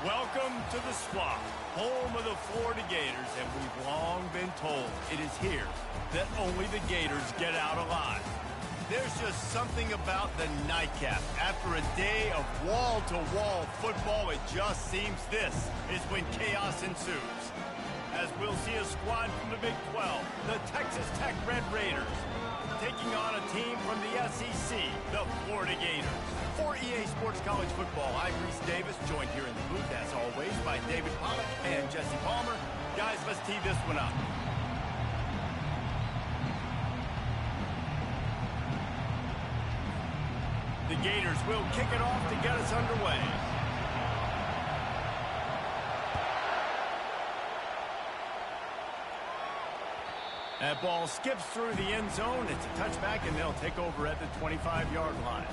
Welcome to the swamp, home of the Florida Gators, and we've long been told it is here that only the Gators get out alive. There's just something about the nightcap. After a day of wall-to-wall football, it just seems this is when chaos ensues. As we'll see a squad from the Big 12, the Texas Tech Red Raiders, taking on a team from the SEC, the Florida Gators. For EA Sports College Football, I'm Reese Davis, joined here in the booth, as always, by David Pollack and Jesse Palmer. Guys, let's tee this one up. The Gators will kick it off to get us underway. That ball skips through the end zone. It's a touchback, and they'll take over at the 25-yard line.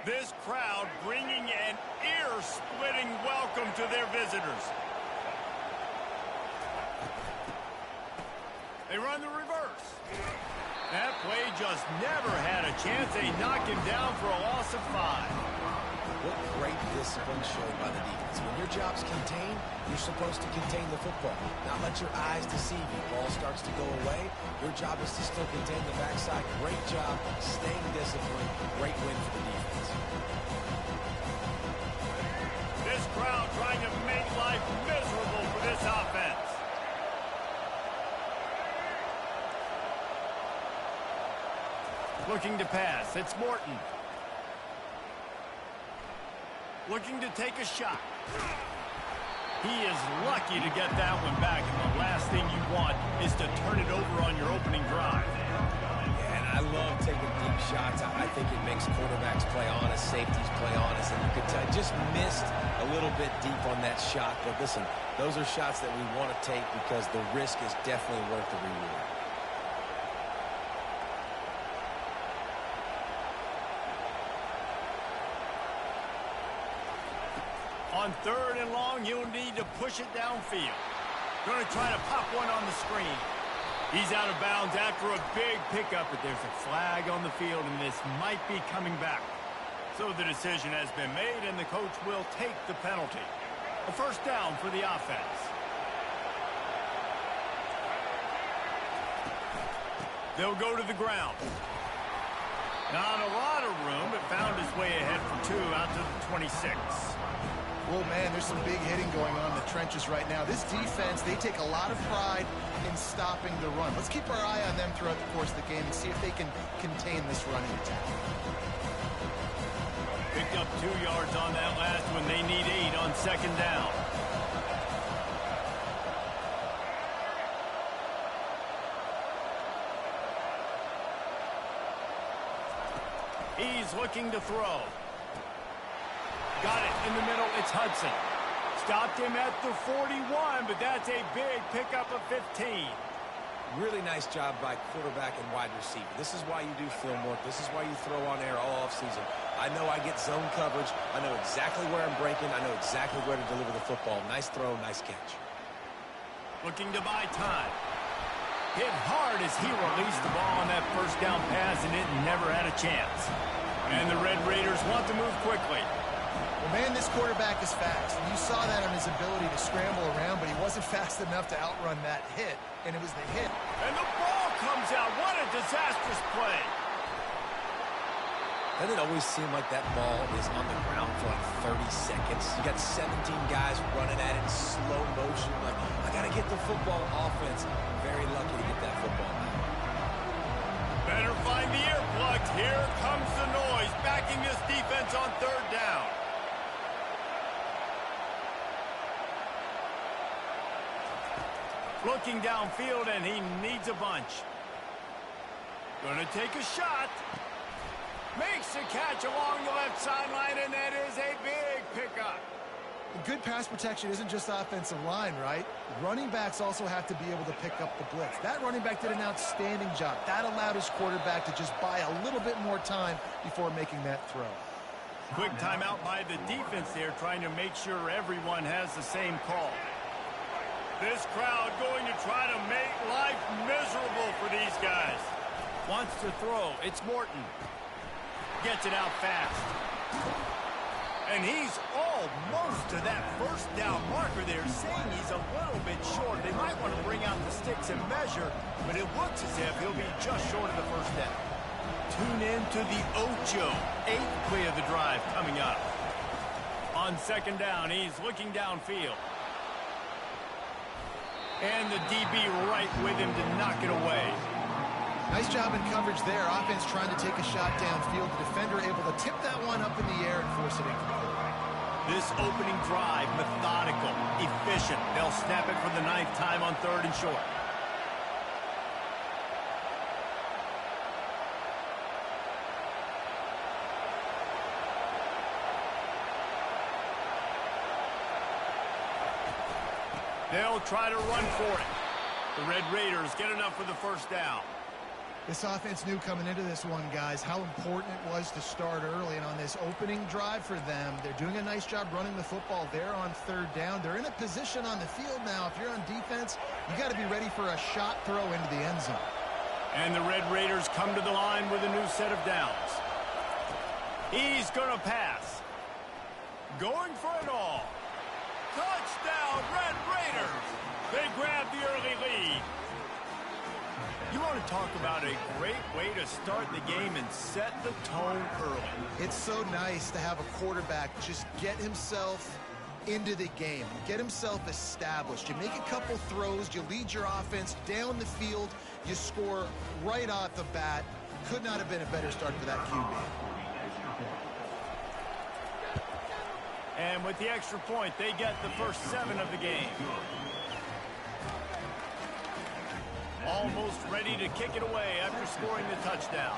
This crowd bringing an ear-splitting welcome to their visitors. They run the reverse. That play just never had a chance. They knock him down for a loss of 5. What great discipline showed by the defense. When your job's contained, you're supposed to contain the football, not let your eyes deceive you. Ball starts to go away. Your job is to still contain the backside. Great job staying disciplined. Great win for the defense. This crowd trying to make life miserable for this offense. Looking to pass. It's Morton. Looking to take a shot. He is lucky to get that one back, and the last thing you want is to turn it over on your opening drive. Yeah, and I love taking deep shots. I think it makes quarterbacks play honest, safeties play honest, and you could tell just missed a little bit deep on that shot. But listen, those are shots that we want to take because the risk is definitely worth the reward. On 3rd and long, you'll need to push it downfield. Going to try to pop one on the screen. He's out of bounds after a big pickup, but there's a flag on the field, and this might be coming back. So the decision has been made, and the coach will take the penalty. A first down for the offense. They'll go to the ground. Not a lot of room, but found his way ahead for 2 out to the 26. Well, man, there's some big hitting going on in the trenches right now. This defense, they take a lot of pride in stopping the run. Let's keep our eye on them throughout the course of the game and see if they can contain this running attack. Picked up 2 yards on that last one. They need 8 on second down. He's looking to throw. Got it in the middle. It's Hudson. Stopped him at the 41, but that's a big pickup of 15. Really nice job by quarterback and wide receiver. This is why you do film work. This is why you throw on air all offseason. I know I get zone coverage. I know exactly where I'm breaking. I know exactly where to deliver the football. Nice throw, nice catch. Looking to buy time. Hit hard as he released the ball on that first down pass, and it never had a chance. And the Red Raiders want to move quickly. Well, man, this quarterback is fast. You saw that on his ability to scramble around, but he wasn't fast enough to outrun that hit, and it was the hit. And the ball comes out. What a disastrous play. Doesn't it always seem like that ball is on the ground for like 30 seconds? You got 17 guys running at it in slow motion. Like, I got to get the football. Offense, very lucky to get that football back. Better find the earplugs. Here comes the noise, backing this defense on third down. Looking downfield, and he needs a bunch. Gonna take a shot. Makes a catch along the left sideline, and that is a big pickup. Good pass protection isn't just offensive line, right? Running backs also have to be able to pick up the blitz. That running back did an outstanding job. That allowed his quarterback to just buy a little bit more time before making that throw. Quick timeout by the defense there, trying to make sure everyone has the same call. This crowd going to try to make life miserable for these guys. Wants to throw. It's Morton. Gets it out fast. And he's almost to that first down marker there, saying he's a little bit short. They might want to bring out the sticks and measure, but it looks as if he'll be just short of the first down. Tune in to the Ocho. 8th play of the drive coming up. On second down, he's looking downfield. And the DB right with him to knock it away. Nice job in coverage there. Offense trying to take a shot downfield. The defender able to tip that one up in the air and force it incomplete. This opening drive, methodical, efficient. They'll snap it for the 9th time on 3rd and short. They'll try to run for it. The Red Raiders get enough for the first down. This offense knew coming into this one, guys, how important it was to start early. And on this opening drive for them, they're doing a nice job running the football there on 3rd down. They're in a position on the field now. If you're on defense, you got to be ready for a shot throw into the end zone. And the Red Raiders come to the line with a new set of downs. He's going to pass. Going for it all. Touchdown, Red Raiders. They grab the early lead. You want to talk about a great way to start the game and set the tone early. It's so nice to have a quarterback just get himself into the game, get himself established. You make a couple throws, you lead your offense down the field, you score right off the bat. Could not have been a better start for that QB. And with the extra point, they get the first 7 of the game. Almost ready to kick it away after scoring the touchdown.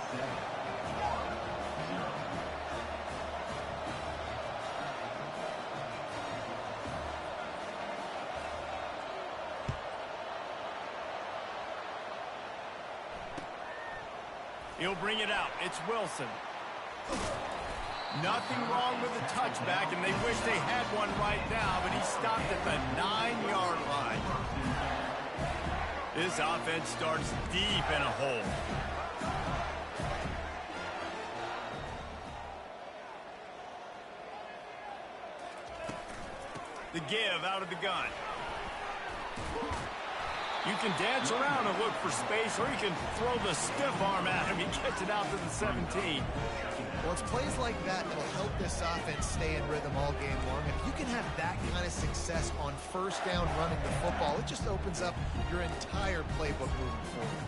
He'll bring it out. It's Wilson. Nothing wrong with the touchback, and they wish they had one right now, but he stopped at the 9-yard line. This offense starts deep in a hole. The give out of the gun. You can dance around and look for space, or you can throw the stiff arm at him. He gets it out to the 17. Well, it's plays like that that'll help this offense stay in rhythm all game long. If you can have that kind of success on first down running the football, it just opens up your entire playbook moving forward.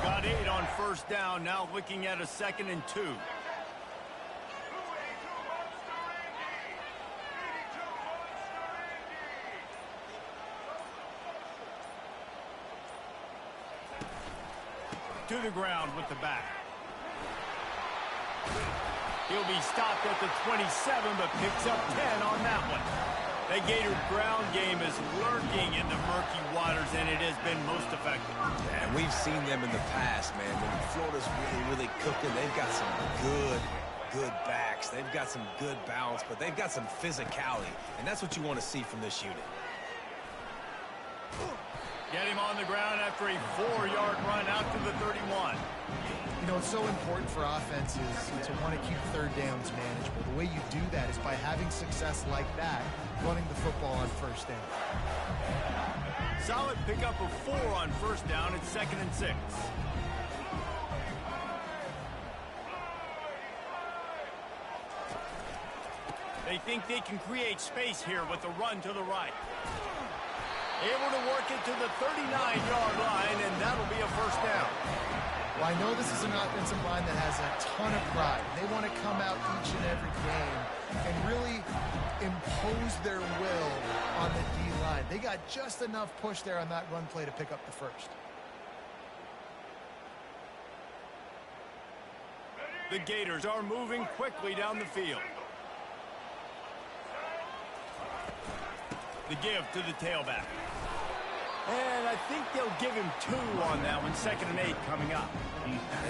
Got 8 on first down, now looking at a 2nd and 2. To the ground with the back. He'll be stopped at the 27, but picks up 10 on that one. That Gator ground game is lurking in the murky waters, and it has been most effective. And we've seen them in the past, man. When Florida's really cooking, they've got some good backs. They've got some good balance, but they've got some physicality, and that's what you want to see from this unit. Get him on the ground after a 4-yard run out to the 31. You know, it's so important for offenses to want to keep third downs manageable. The way you do that is by having success like that, running the football on first down. Solid pickup of 4 on first down. It's 2nd and 6. They think they can create space here with a run to the right. Able to work it to the 39-yard line, and that'll be a first down. Well, I know this is an offensive line that has a ton of pride. They want to come out each and every game and really impose their will on the D-line. They got just enough push there on that run play to pick up the first. The Gators are moving quickly down the field. The give to the tailback. And I think they'll give him 2 on that one. 2nd and 8 coming up.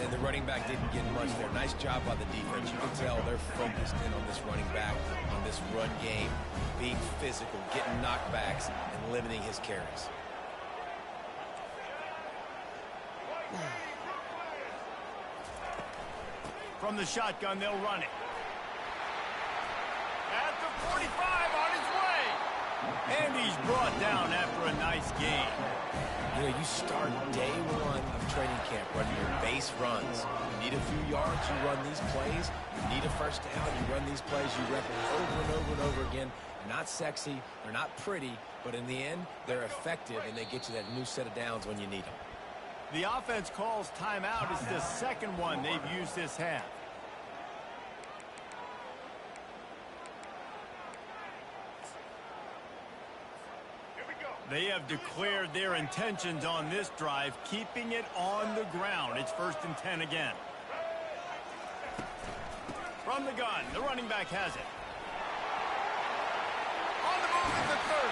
And the running back didn't get much there. Nice job by the defense. You can tell they're focused in on this running back, on this run game, being physical, getting knockbacks, and limiting his carries. From the shotgun, they'll run it. At the 45, on his way. And he's brought down after a nice game. You know, you start day 1 of training camp running your base runs. You need a few yards, you run these plays. You need a first down, you run these plays. You rep them over and over and over again. They're not sexy, they're not pretty, but in the end, they're effective, and they get you that new set of downs when you need them. The offense calls timeout. It's the second one they've used this half. They have declared their intentions on this drive, keeping it on the ground. It's 1st and 10 again. From the gun, the running back has it. On the move at the 30.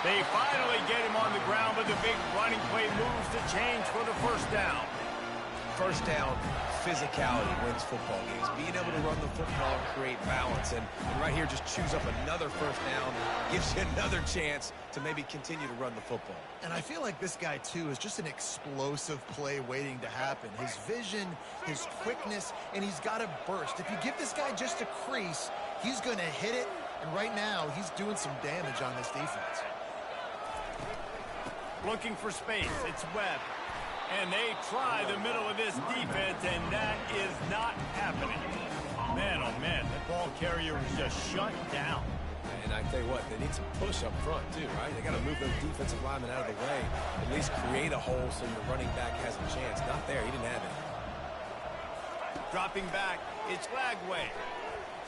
They finally get him on the ground, but the big running play moves the chains for the first down. First down, physicality wins football games. Being able to run the football and create balance. And right here, just choose up another first down. Gives you another chance to maybe continue to run the football. And I feel like this guy, too, is just an explosive play waiting to happen. His vision, his quickness, and he's got a burst. If you give this guy just a crease, he's going to hit it. And right now, he's doing some damage on this defense. Looking for space. It's Webb. And they try the middle of this defense, and that is not happening. Man, oh man, that ball carrier was just shut down. And I tell you what, they need some push up front too, right? They got to move those defensive linemen out of the way. At least create a hole so your running back has a chance. Not there, he didn't have it. Dropping back, it's Lagway.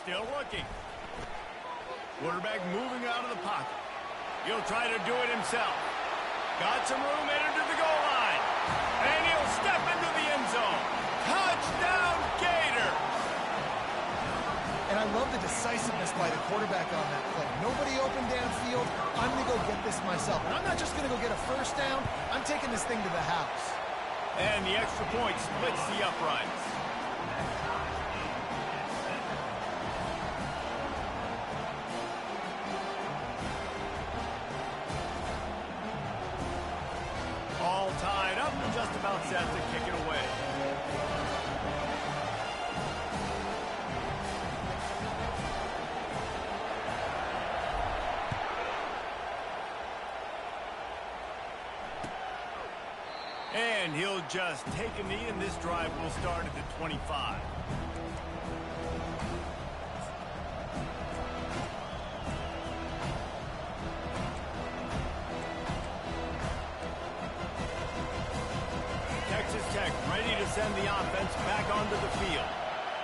Still looking. Quarterback moving out of the pocket. He'll try to do it himself. Got some room, entered to the goal line. And he'll step into the end zone. Touchdown, Gators! And I love the decisiveness by the quarterback on that play. Nobody open downfield. I'm going to go get this myself. And I'm not just going to go get a first down. I'm taking this thing to the house. And the extra point splits the uprights. All tied up and just about set to kick it away. and he'll just take a knee, and this drive will start at the 25. Texas Tech ready to send the offense back onto the field.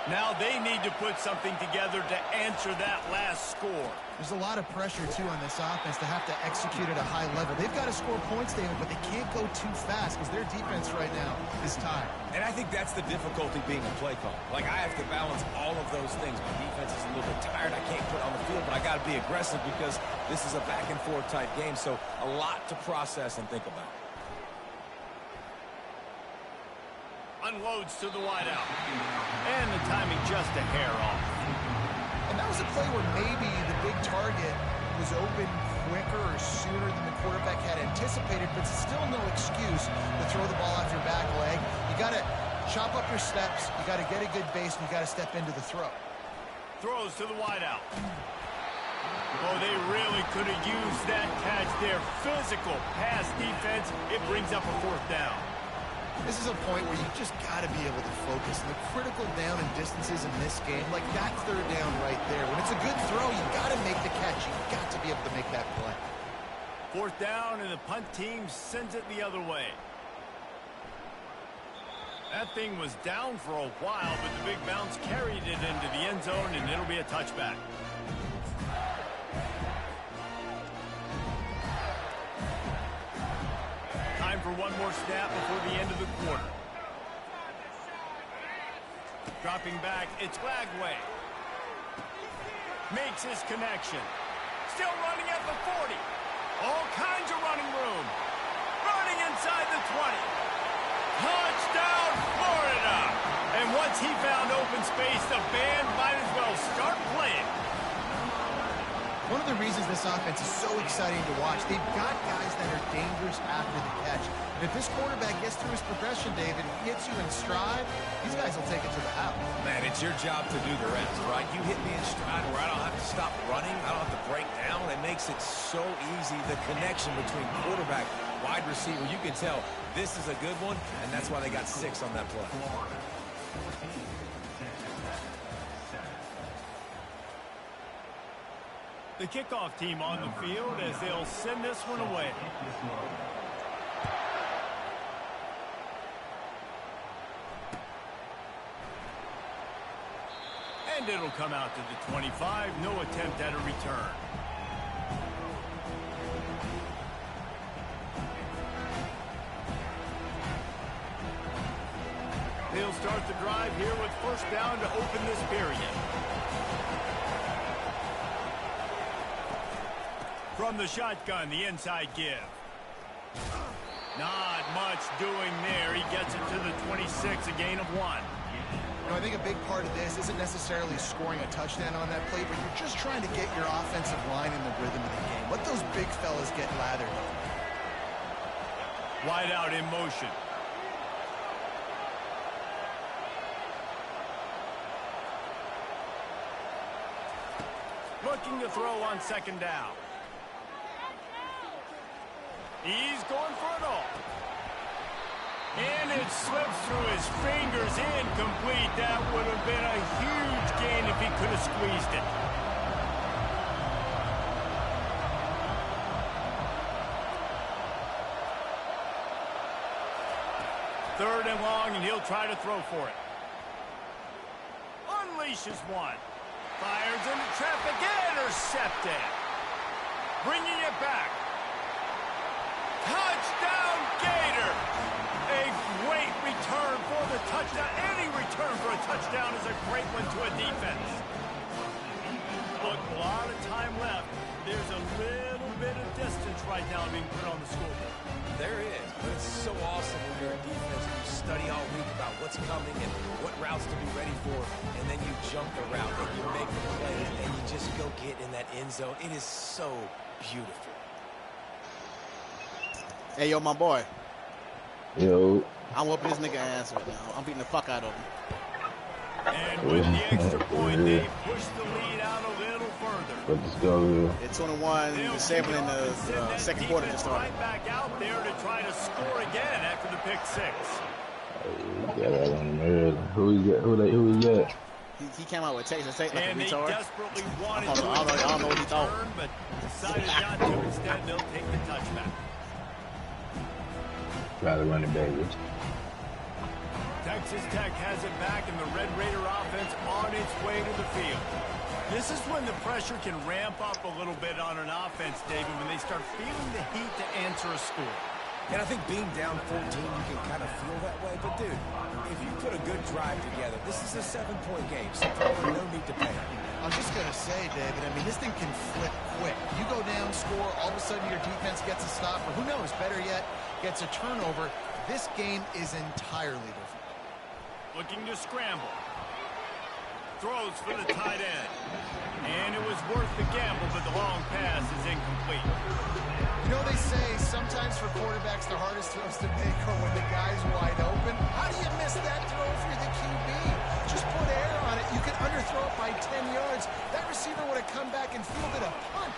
Now they need to put something together to answer that last score. There's a lot of pressure, too, on this offense to have to execute at a high level. They've got to score points, David, but they can't go too fast because their defense right now is tired. And I think that's the difficulty being a play call. Like, I have to balance all of those things. My defense is a little bit tired. I can't put on the field, but I got to be aggressive because this is a back-and-forth type game, so a lot to process and think about. Unloads to the wideout. And the timing just a hair off. And that was a play where maybe the big target was open quicker or sooner than the quarterback had anticipated, but still no excuse to throw the ball off your back leg. You got to chop up your steps, you got to get a good base, and you got to step into the throw. Throws to the wideout. Oh, they really could have used that catch there. Physical pass defense. It brings up a 4th down. This is a point where you just got to be able to focus. The critical down and distances in this game, like that 3rd down right there. When it's a good throw, you got to make the catch. You got to be able to make that play. 4th down, and the punt team sends it the other way. That thing was down for a while, but the big bounce carried it into the end zone, and it'll be a touchback. Time for one more snap before the end of the quarter. Dropping back, it's Lagway. Makes his connection. Still running at the 40. All kinds of running room. Running inside the 20. Touchdown, Florida! And once he found open space, the band might as well start playing. One of the reasons this offense is so exciting to watch, they've got guys that are dangerous after the catch. And if this quarterback gets through his progression, David, and hits you in stride, these guys will take it to the house. Man, it's your job to do the rest, right? You hit me in stride where I don't have to stop running. I don't have to break down. It makes it so easy. The connection between quarterback, wide receiver, you can tell this is a good one, and that's why they got 6 on that play. The kickoff team on the field as they'll send this one away. And it'll come out to the 25. No attempt at a return. They'll start the drive here with 1st down to open this period. From the shotgun, the inside give. Not much doing there. He gets it to the 26, a gain of 1. You know, I think a big part of this isn't necessarily scoring a touchdown on that play, but you're just trying to get your offensive line in the rhythm of the game. Let those big fellas get lathered. Wide out in motion. Looking to throw on 2nd down. He's going for it all. And it slips through his fingers, incomplete. That would have been a huge gain if he could have squeezed it. Third and long, and he'll try to throw for it. Unleashes one. Fires into traffic, intercepted. Bringing it back. Touchdown, Gator! A great return for the touchdown. Any return for a touchdown is a great one to a defense. Look, a lot of time left. There's a little bit of distance right now being put on the scoreboard. There is, but it's so awesome when you're a defense and you study all week about what's coming and what routes to be ready for, and then you jump the route and you make the plays and you just go get in that end zone. It is so beautiful. Hey, yo, my boy. Yo. I'm whooping this nigga ass right now. I'm beating the fuck out of him. And with the extra point, they push the lead out a little further. Let's go. It's 21, 7 in the second quarter just started. Right back out there to try to score again after the pick six. Got that on him early. Who he got? He came out with Texas State like and a they retard. desperately wanted I don't know what he thought. but decided not to. Instead, they'll take the touchback. Try to run it back. Texas Tech has it back, and the Red Raider offense on its way to the field. This is when the pressure can ramp up a little bit on an offense, David, when they start feeling the heat to answer a score. And I think being down 14, you can kind of feel that way. But, dude, if you put a good drive together, this is a 7-point game, so probably no need to panic. I was just going to say, David, I mean, this thing can flip quick. You go down, score, all of a sudden your defense gets a stop, or who knows, better yet, gets a turnover. This game is entirely different. Looking to scramble. Throws for the tight end. And it was worth the gamble, but the long pass is incomplete. You know, they say sometimes for quarterbacks, the hardest throws to make are when the guy's wide open. How do you miss that throw if you're the QB? Just put air on it. You could underthrow it by 10 yards. That receiver would have come back and fielded a punt.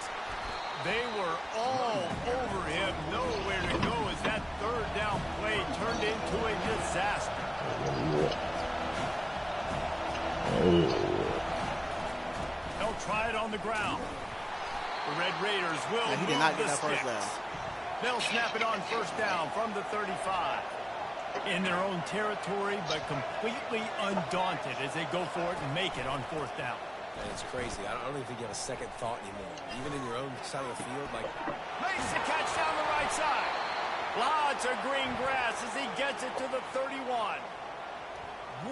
They were all over him. Nowhere to go as that third down play turned into a disaster. They'll try it on the ground. The Red Raiders will He did move not get the that first sticks. down. They'll snap it on first down from the 35. In their own territory, but completely undaunted as they go for it and make it on fourth down. And it's crazy. I don't even think you have a second thought anymore. Even in your own side of the field, like... Makes the catch down the right side. Lots of green grass as he gets it to the 31.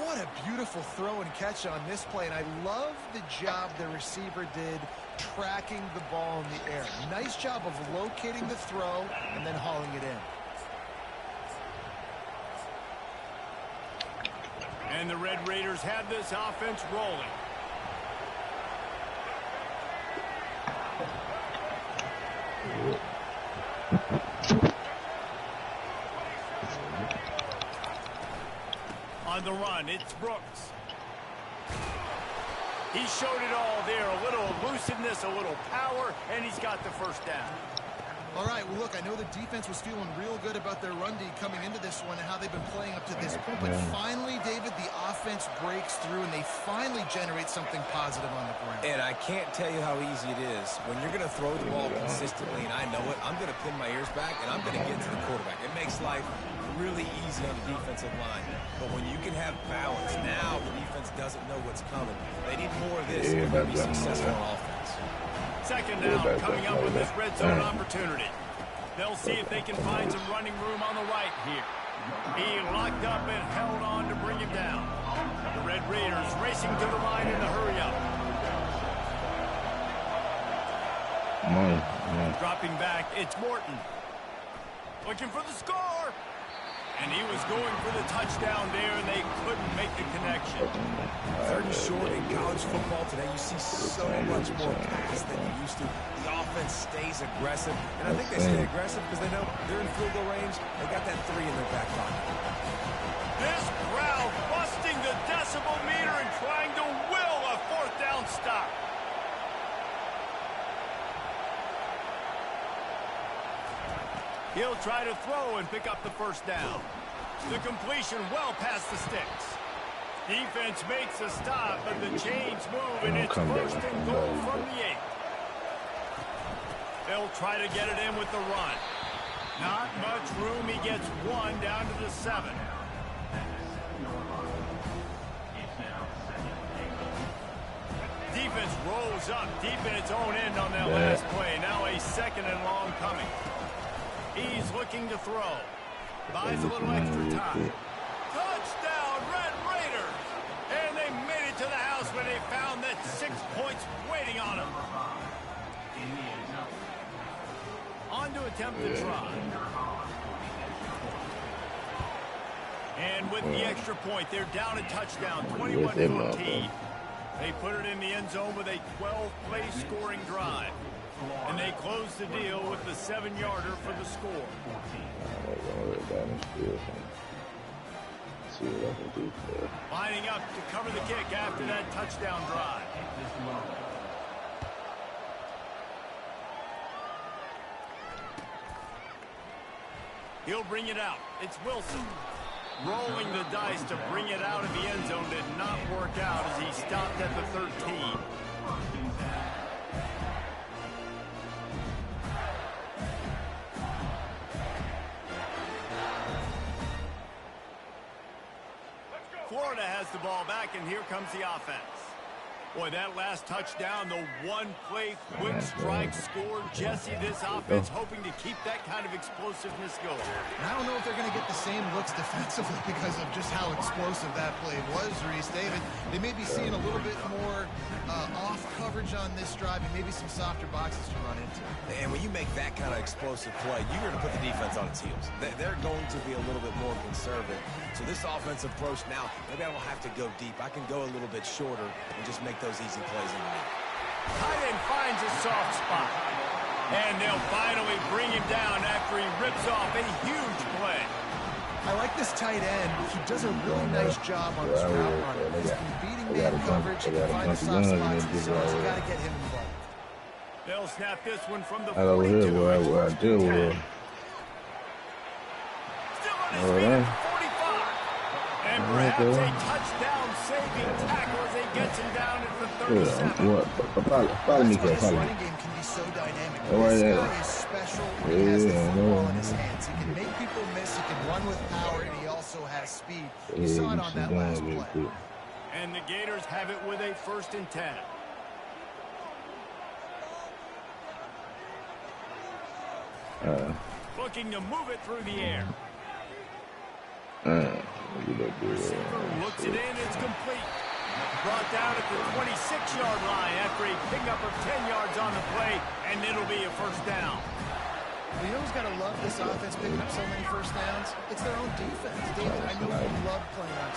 What a beautiful throw and catch on this play, and I love the job the receiver did tracking the ball in the air. Nice job of locating the throw and then hauling it in. And the Red Raiders have this offense rolling. On the run, it's Brooks. He showed it all there. A little elusiveness, a little power, and he's got the first down. All right, well, look, I know the defense was feeling real good about their run D coming into this one and how they've been playing up to this point. But finally, David, the offense breaks through, and they finally generate something positive on the ground. And I can't tell you how easy it is. When you're going to throw the ball consistently, and I know it, I'm going to pin my ears back, and I'm going to get to the quarterback. It makes life really easy on the defensive line. But when you can have balance, now the defense doesn't know what's coming. They need more of this if they're going to be successful on offense. Second down coming up with this red zone opportunity. They'll see if they can find some running room on the right here. He locked up and held on to bring him down. The Red Raiders racing to the line in the hurry up. Dropping back, it's Morton. Looking for the score. And he was going for the touchdown there, and they couldn't make the connection. Third and short in college football today, you see so much more pass than you used to. The offense stays aggressive, and I think they stay aggressive because they know they're in field goal range. They got that 3 in their back pocket. This crowd busting the decibel meter and trying to will a fourth down stop. He'll try to throw and pick up the first down. The completion well past the sticks. Defense makes a stop, but the chains move, and it's first and goal from the 8. They'll try to get it in with the run. Not much room. He gets 1 down to the 7. Defense rolls up deep in its own end on that last play. Now a second and long coming. He's looking to throw. Buys a little extra time. Touchdown, Red Raiders! And they made it to the house when they found that 6 points waiting on them. On to attempt to try. And with the extra point, they're down a touchdown, 21-14. They put it in the end zone with a 12-play scoring drive. And they close the deal with the 7-yarder for the score. Lining up to cover the kick after that touchdown drive. He'll bring it out. It's Wilson. Rolling the dice to bring it out of the end zone did not work out as he stopped at the 13. Florida has the ball back, and here comes the offense. Boy, that last touchdown, the one-play quick strike score. Jesse, this offense hoping to keep that kind of explosiveness going. And I don't know if they're going to get the same looks defensively because of just how explosive that play was, Reese. David, they may be seeing a little bit more off coverage on this drive and maybe some softer boxes to run into. And when you make that kind of explosive play, you're going to put the defense on its heels. They're going to be a little bit more conservative. So this offensive approach now, maybe I don't have to go deep. I can go a little bit shorter and just make those easy plays in the middle. Tight end finds a soft spot. And they'll finally bring him down after he rips off a huge play. I like this tight end. He does a really nice job on this route run. He's been beating man coverage. He can find the soft spots in the zones. You got to get him involved. They'll snap this one from the 42. Hello, here, where I do with. Still on his feet at the 45. And perhaps a touchdown-saving tackle as he gets him down at the 37. What? Follow me, This follow me. running game can be so dynamic. Oh, This yeah. guy is special when he has the football in his hands. He can make people miss. He can run with power, and he also has speed. You saw it on that last play. And the Gators have it with a 1st and 10. Looking to move it through the air. Receiver looks it in. It's complete. Brought down at the 26-yard line after a pickup of 10 yards on the play, and it'll be a 1st down. You know who's got to love this offense picking up so many 1st downs? It's their own defense. David, I know you love playing on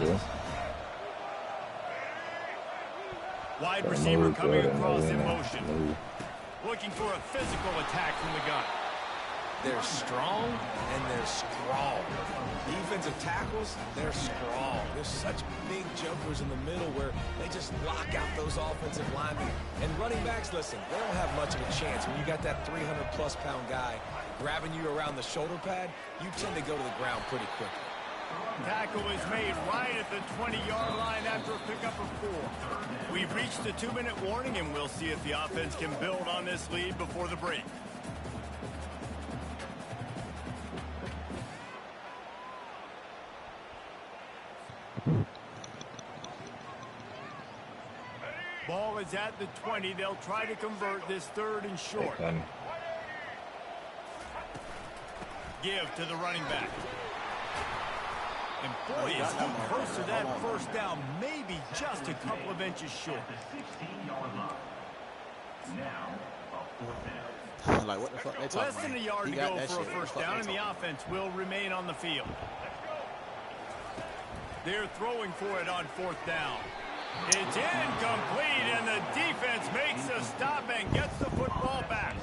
defense. Wide receiver coming across in motion. Looking for a physical attack from the gun. They're strong, and they're strong. Defensive tackles, they're strong. There's such big jumpers in the middle where they just lock out those offensive linemen. And running backs, listen, they don't have much of a chance. When you got that 300-plus pound guy grabbing you around the shoulder pad, you tend to go to the ground pretty quickly. Tackle is made right at the 20-yard line after a pickup of 4. We've reached the 2-minute warning, and we'll see if the offense can build on this lead before the break. Ball is at the 20. They'll try to convert this 3rd and short. Give to the running back. And boy, is he close to that 1st down, maybe just a couple of inches short. Like, what the fuck they talking Less than a yard to go for a 1st down, and the offense will remain on the field. They're throwing for it on 4th down. It's incomplete, and the defense makes a stop and gets the football back.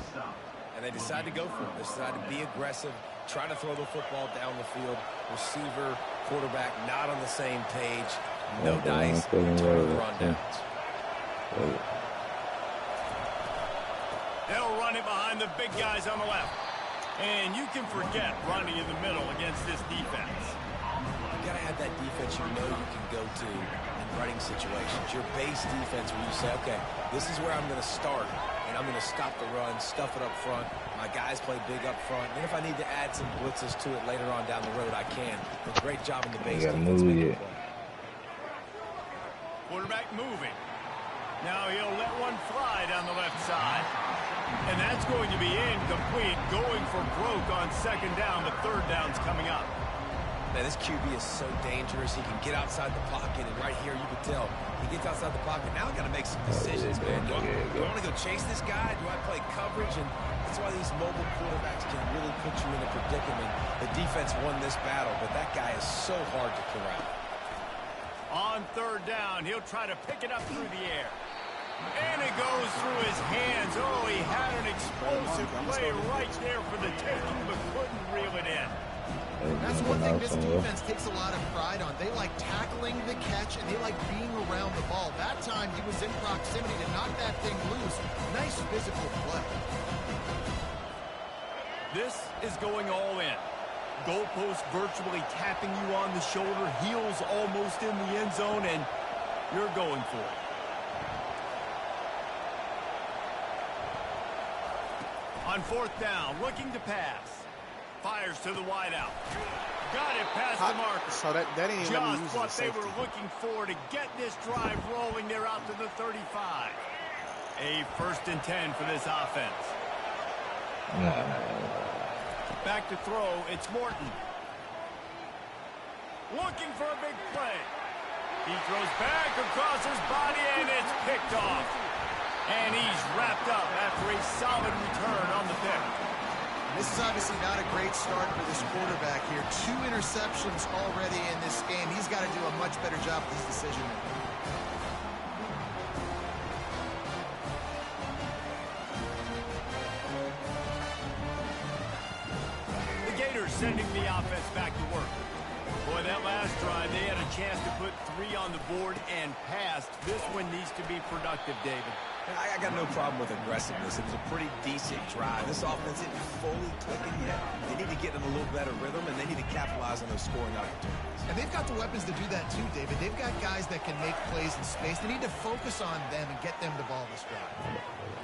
And they decide to go for it. They decide to be aggressive, try to throw the football down the field. Receiver, quarterback, not on the same page. No dice, return the rundowns. They'll run it behind the big guys on the left. And you can forget running in the middle against this defense. You got to have that defense you know you can go to in running situations. Your base defense where you say, okay, this is where I'm going to start, and I'm going to stop the run, stuff it up front. My guys play big up front. And if I need to add some blitzes to it later on down the road, I can. But great job in the base defense making play. Quarterback moving. Now he'll let one fly down the left side. And that's going to be incomplete. Going for broke on 2nd down. The 3rd down's coming up. Man, this QB is so dangerous. He can get outside the pocket, and right here you can tell he gets outside the pocket. Now I got to make some decisions, man. Do I want to go chase this guy? Do I play coverage? And that's why these mobile quarterbacks can really put you in a predicament. The defense won this battle, but that guy is so hard to corral. On 3rd down, he'll try to pick it up through the air. And it goes through his hands. Oh, he had an explosive play right there for the taking, but couldn't reel it in. That's one thing this defense takes a lot of pride on. They like tackling the catch, and they like being around the ball. That time, he was in proximity to knock that thing loose. Nice physical play. This is going all in. Goalpost virtually tapping you on the shoulder, heels almost in the end zone, and you're going for it. On fourth down, looking to pass. Fires to the wideout. Got it past the marker. So that ain't even just what they were looking for to get this drive rolling. They're out to the 35. A 1st and 10 for this offense. Back to throw, it's Morton. Looking for a big play. He throws back across his body, and it's picked off. And he's wrapped up after a solid return on the pick. This is obviously not a great start for this quarterback here. 2 interceptions already in this game. He's got to do a much better job with his decision. The Gators sending the offense back to work. Boy, that last drive, they had a chance to put 3 on the board and passed. This one needs to be productive, David. I got no problem with aggressiveness. It was a pretty decent drive. This offense isn't fully clicking yet. They need to get in a little better rhythm, and they need to capitalize on those scoring opportunities. And they've got the weapons to do that too, David. They've got guys that can make plays in space. They need to focus on them and get them the ball this drive.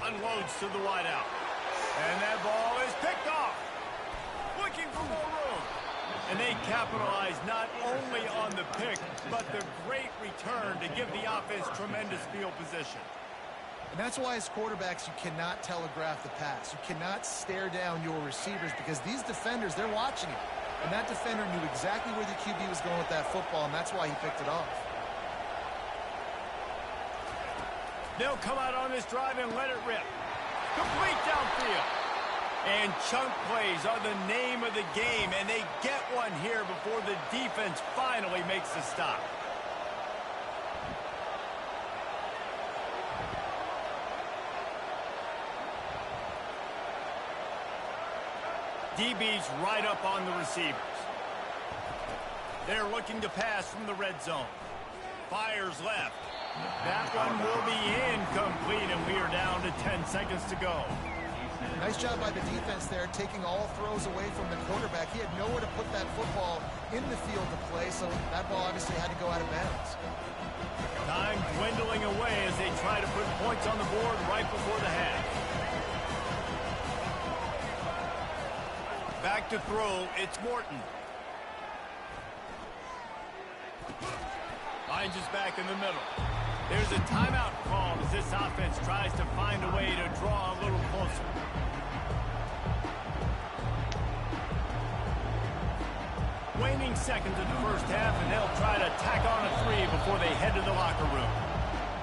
Unloads to the wideout. And that ball is picked off. Looking for more room. And they capitalize not only on the pick, but the great return to give the offense tremendous field position. And that's why as quarterbacks, you cannot telegraph the pass. You cannot stare down your receivers because these defenders, they're watching it. And that defender knew exactly where the QB was going with that football, and that's why he picked it off. They'll come out on this drive and let it rip. Complete downfield. And chunk plays are the name of the game, and they get one here before the defense finally makes the stop. DB's right up on the receivers. They're looking to pass from the red zone. Fires left. That one will be incomplete, and we are down to 10 seconds to go. Nice job by the defense there, taking all throws away from the quarterback. He had nowhere to put that football in the field to play, so that ball obviously had to go out of bounds. Time dwindling away as they try to put points on the board right before the half. Back to throw, it's Morton. Finds his back in the middle. There's a timeout call as this offense tries to find a way to draw a little closer. Waning seconds in the first half, and they'll try to tack on a 3 before they head to the locker room.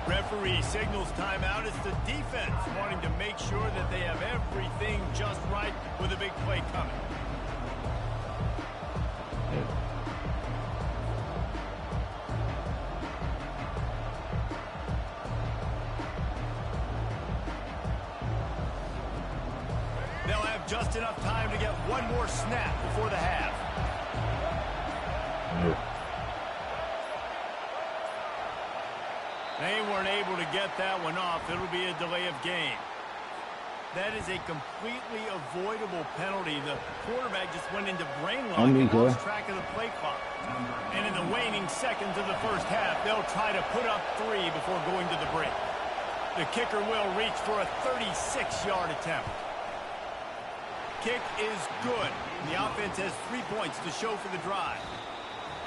Referee signals timeout. It's the defense wanting to make sure that they have everything just right with a big play coming. They'll have just enough time to get one more snap before the half. They weren't able to get that one off. It'll be a delay of game. That is a completely avoidable penalty. The quarterback just went into brain lock and lost track of the play clock. And in the waning seconds of the first half, they'll try to put up 3 before going to the break. The kicker will reach for a 36-yard attempt. Kick is good. The offense has 3 points to show for the drive.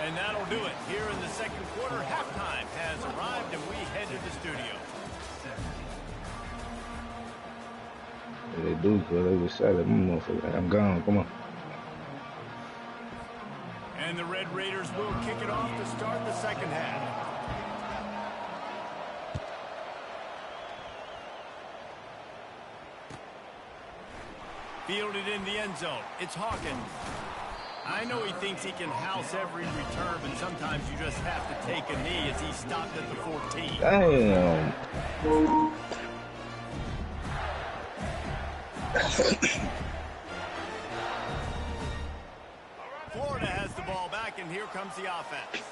And that'll do it. Here in the second quarter, halftime has arrived, and we head to the studio. Yeah, they do, because they just said it. I'm gone. Come on. And the Red Raiders will kick it off to start the second half. Fielded in the end zone. It's Hawkins. I know he thinks he can house every return, but sometimes you just have to take a knee as he stopped at the 14. Damn. Florida has the ball back, and here comes the offense.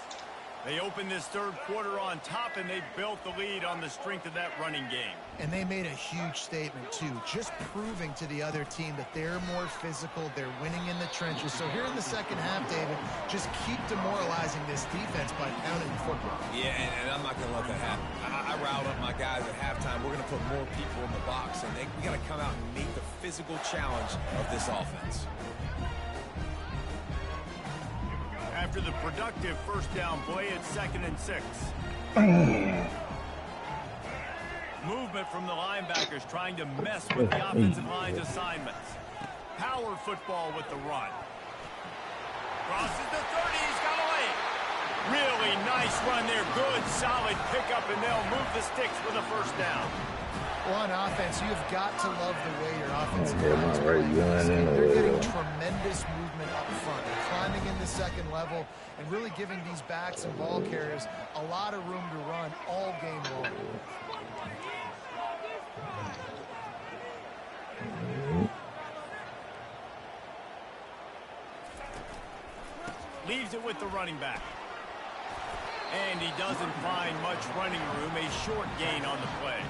They opened this third quarter on top, and they built the lead on the strength of that running game. And they made a huge statement, too, just proving to the other team that they're more physical, they're winning in the trenches. So here in the second half, David, just keep demoralizing this defense by pounding the football. Yeah, and I'm not going to let that happen. I riled up my guys at halftime. We're going to put more people in the box, and we got to come out and meet the physical challenge of this offense. After the productive first down play, it's 2nd and 6. Movement from the linebackers trying to mess with the offensive line's assignments. Power football with the run. Crosses the 30, he's got a lane. Really nice run there, good solid pickup, and they'll move the sticks for the first down. Well, on offense, you've got to love the way your offensive Yeah, guys right, they're getting tremendous movement up front. They're climbing in the second level and really giving these backs and ball carriers a lot of room to run all game long. Leaves it with the running back. And he doesn't find much running room, a short gain on the play.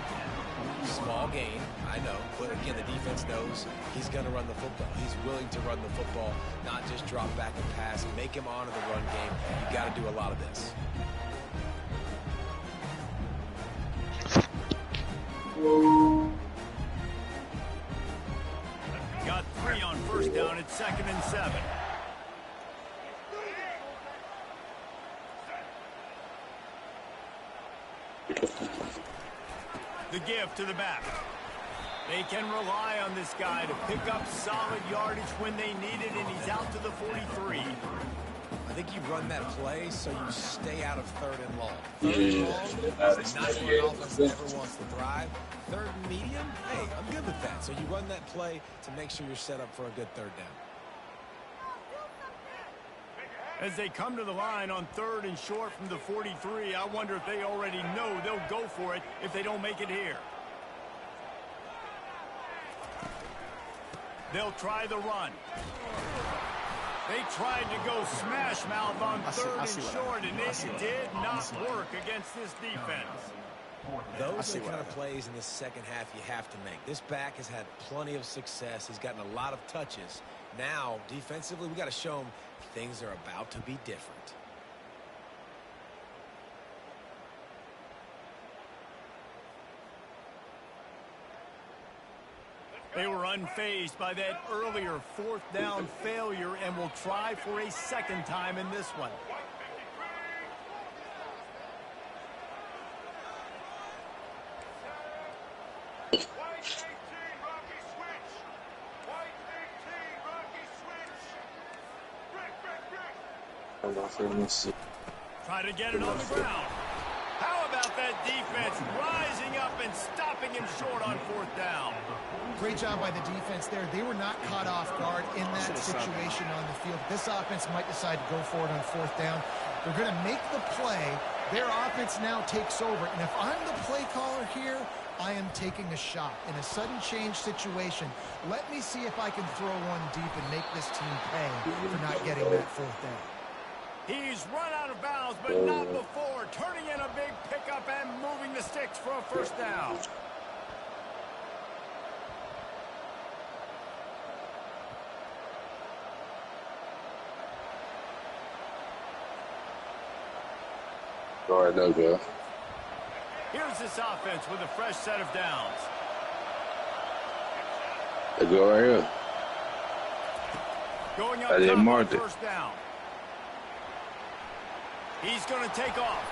Small gain, I know, but again, the defense knows he's going to run the football. He's willing to run the football, not just drop back and pass and make him honor the run game. You got to do a lot of this. Got 3 on first down at 2nd and 7. The give to the back. They can rely on this guy to pick up solid yardage when they need it, and he's out to the 43. I think you run that play so you stay out of 3rd and long. 3rd and long is not what an offense ever wants to thrive. 3rd and medium, hey, I'm good with that. So you run that play to make sure you're set up for a good 3rd down. As they come to the line on 3rd and short from the 43, I wonder if they already know they'll go for it if they don't make it here. They'll try the run. They tried to go smash mouth on 3rd and short, and it did not work against this defense. Those are the kind of plays in the second half you have to make. This back has had plenty of success. He's gotten a lot of touches. Now, defensively, we got to show him things are about to be different. They were unfazed by that earlier 4th down failure and will try for a second time in this one. Try to get it on the ground. How about that defense rising up and stopping him short on 4th down? Great job by the defense there. They were not caught off guard in that situation on the field. This offense might decide to go for it on 4th down. They're going to make the play. Their offense now takes over. And if I'm the play caller here, I am taking a shot. In a sudden change situation, let me see if I can throw one deep and make this team pay for not getting that 4th down. He's run out of bounds, but not before. Turning in a big pickup and moving the sticks for a 1st down. All right, no go. Here's this offense with a fresh set of downs. They go right here. Going up I didn't top mark on it. 1st down. He's going to take off.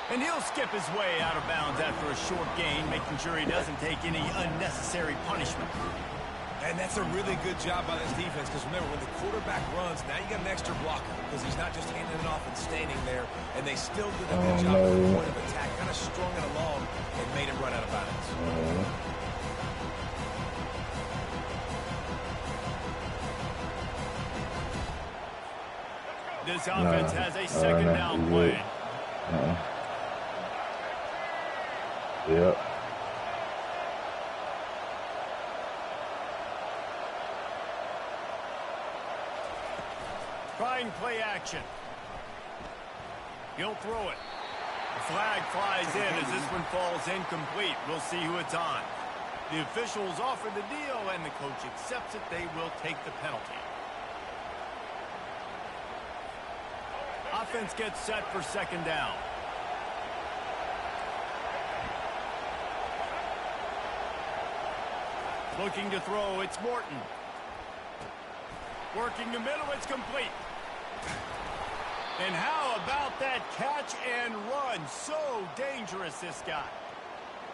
And he'll skip his way out of bounds after a short gain, making sure he doesn't take any unnecessary punishment. And that's a really good job by this defense, because remember, when the quarterback runs, now you got an extra blocker, because he's not just handing it off and standing there, and they still did a good job at the point of attack, kind of strung it along and made him run out of bounds. This offense has a 2nd down play. Yep. Trying play action. He'll throw it. The flag flies in as this one falls incomplete. We'll see who it's on. The officials offer the deal, and the coach accepts it. They will take the penalty. Offense gets set for second down. Looking to throw, it's Morton. Working the middle, it's complete. And how about that catch and run? So dangerous, this guy.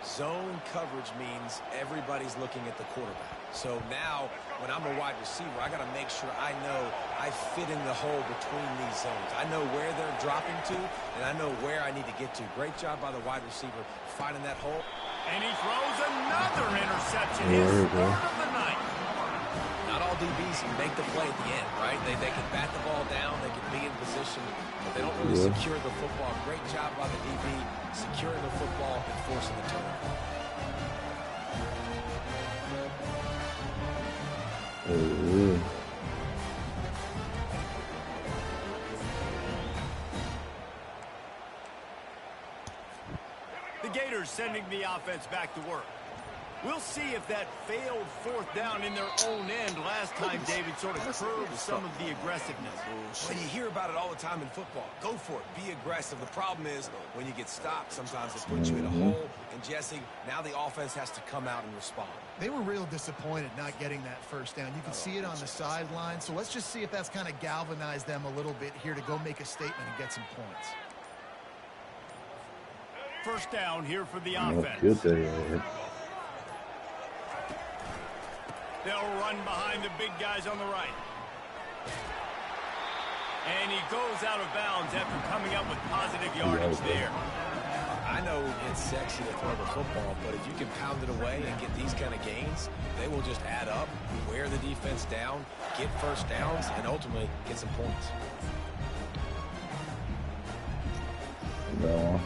Zone coverage means everybody's looking at the quarterback. So now, when I'm a wide receiver, I got to make sure I know I fit in the hole between these zones. I know where they're dropping to, and I know where I need to get to. Great job by the wide receiver finding that hole. And he throws another interception. His third of the night. Not all DBs can make the play at the end, right? They can bat the ball down, they can be in position, but they don't really secure the football. Great job by the DB securing the football and forcing the turnover. The Gators sending the offense back to work. We'll see if that failed fourth down in their own end last time David sort of curbed some of the aggressiveness. Well, you hear about it all the time in football. Go for it. Be aggressive. The problem is when you get stopped, sometimes it puts you in a hole. And, Jesse, now the offense has to come out and respond. They were real disappointed not getting that first down. You can see it on the sideline. So let's just see if that's kind of galvanized them a little bit here to go make a statement and get some points. First down here for the offense. They'll run behind the big guys on the right. And he goes out of bounds after coming up with positive yardage there. I know it's sexy to throw the football, but if you can pound it away and get these kind of gains, they will just add up, wear the defense down, get first downs, and ultimately get some points. No.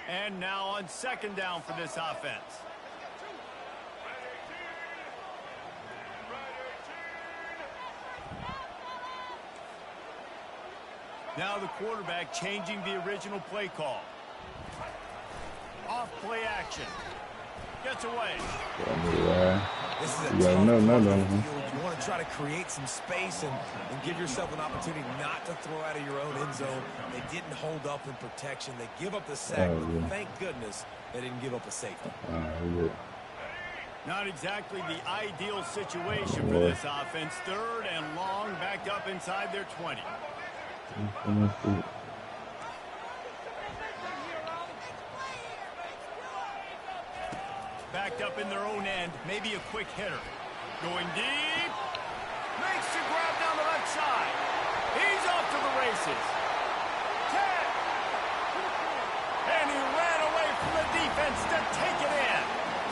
And now on second down for this offense. Now the quarterback changing the original play call. Off play action. Gets away. This is a tough You want to try to create some space and give yourself an opportunity not to throw out of your own end zone. They didn't hold up in protection. They give up the sack, but thank goodness they didn't give up a safety. Not exactly the ideal situation for this offense. Third and long, backed up inside their 20. Backed up in their own end, maybe a quick hitter. Going deep. Makes the grab down the left side. He's off to the races. 10. And he ran away from the defense to take it in.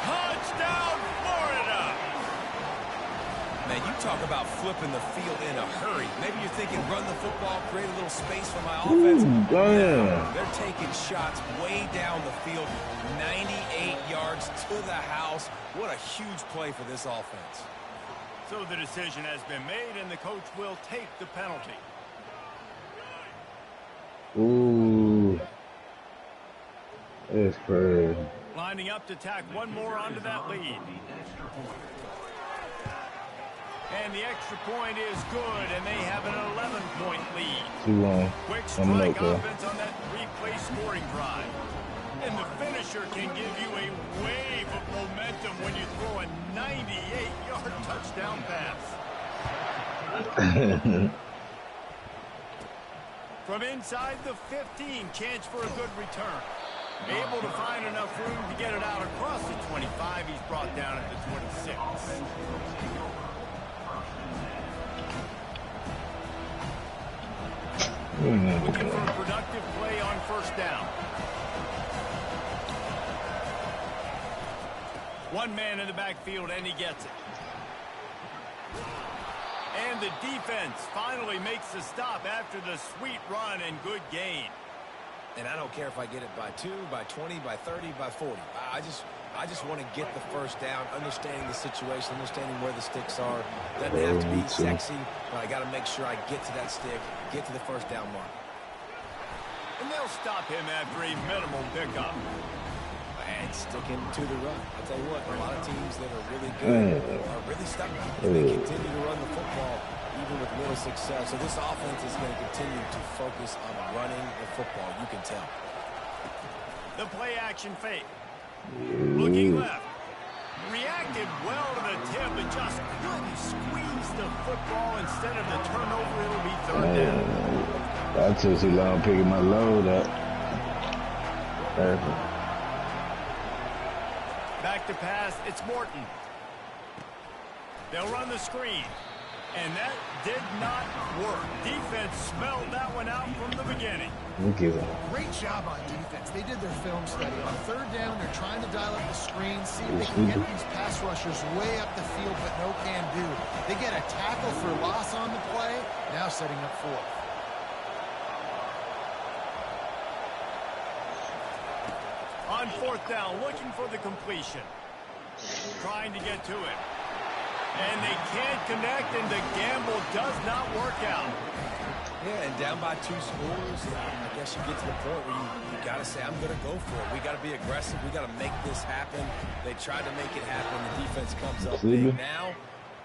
Touchdown, Florida. Man, you talk about flipping the field in a hurry. Maybe you're thinking run the football, create a little space for my offense. They're taking shots way down the field, 98 yards to the house. What a huge play for this offense. So the decision has been made, and the coach will take the penalty. Ooh. It's crazy. Lining up to tack one more onto that lead. And the extra point is good, and they have an 11-point lead. Too long. Quick strike offense on that three-play scoring drive. And the finisher can give you a wave of momentum when you throw a 98-yard touchdown pass. From inside the 15, chance for a good return. Able to find enough room to get it out across the 25. He's brought down at the 26. Looking for a productive play on first down. One man in the backfield, and he gets it. And the defense finally makes the stop after the sweet run and good gain. And I don't care if I get it by 2, by 20, by 30, by 40. I just I just want to get the first down, understanding the situation, understanding where the sticks are. Doesn't have to be sexy, but I got to make sure I get to that stick, get to the first down mark. And they'll stop him after a minimal pickup. And sticking to the run. I'll tell you what, a lot of teams that are really good are really stuck. They continue to run the football, even with little success. So this offense is going to continue to focus on running the football. You can tell. The play action fake. Looking left. Reacted well to the tip, but just couldn't squeeze the football. Instead of the turnover, it'll be third down. That took too long picking my load up. Perfect. Back to pass, it's Morton. They'll run the screen. And that did not work. Defense smelled that one out from the beginning. Great job on defense. They did their film study. On third down, they're trying to dial up the screen, see if they can get these pass rushers way up the field, but no can do. They get a tackle for loss on the play, now setting up fourth. On fourth down, looking for the completion. Trying to get to it. And they can't connect, and the gamble does not work out. Yeah, and down by 2 scores, I guess you get to the point where you got to say, I'm going to go for it. We got to be aggressive. We got to make this happen. They tried to make it happen. The defense comes up big. Now,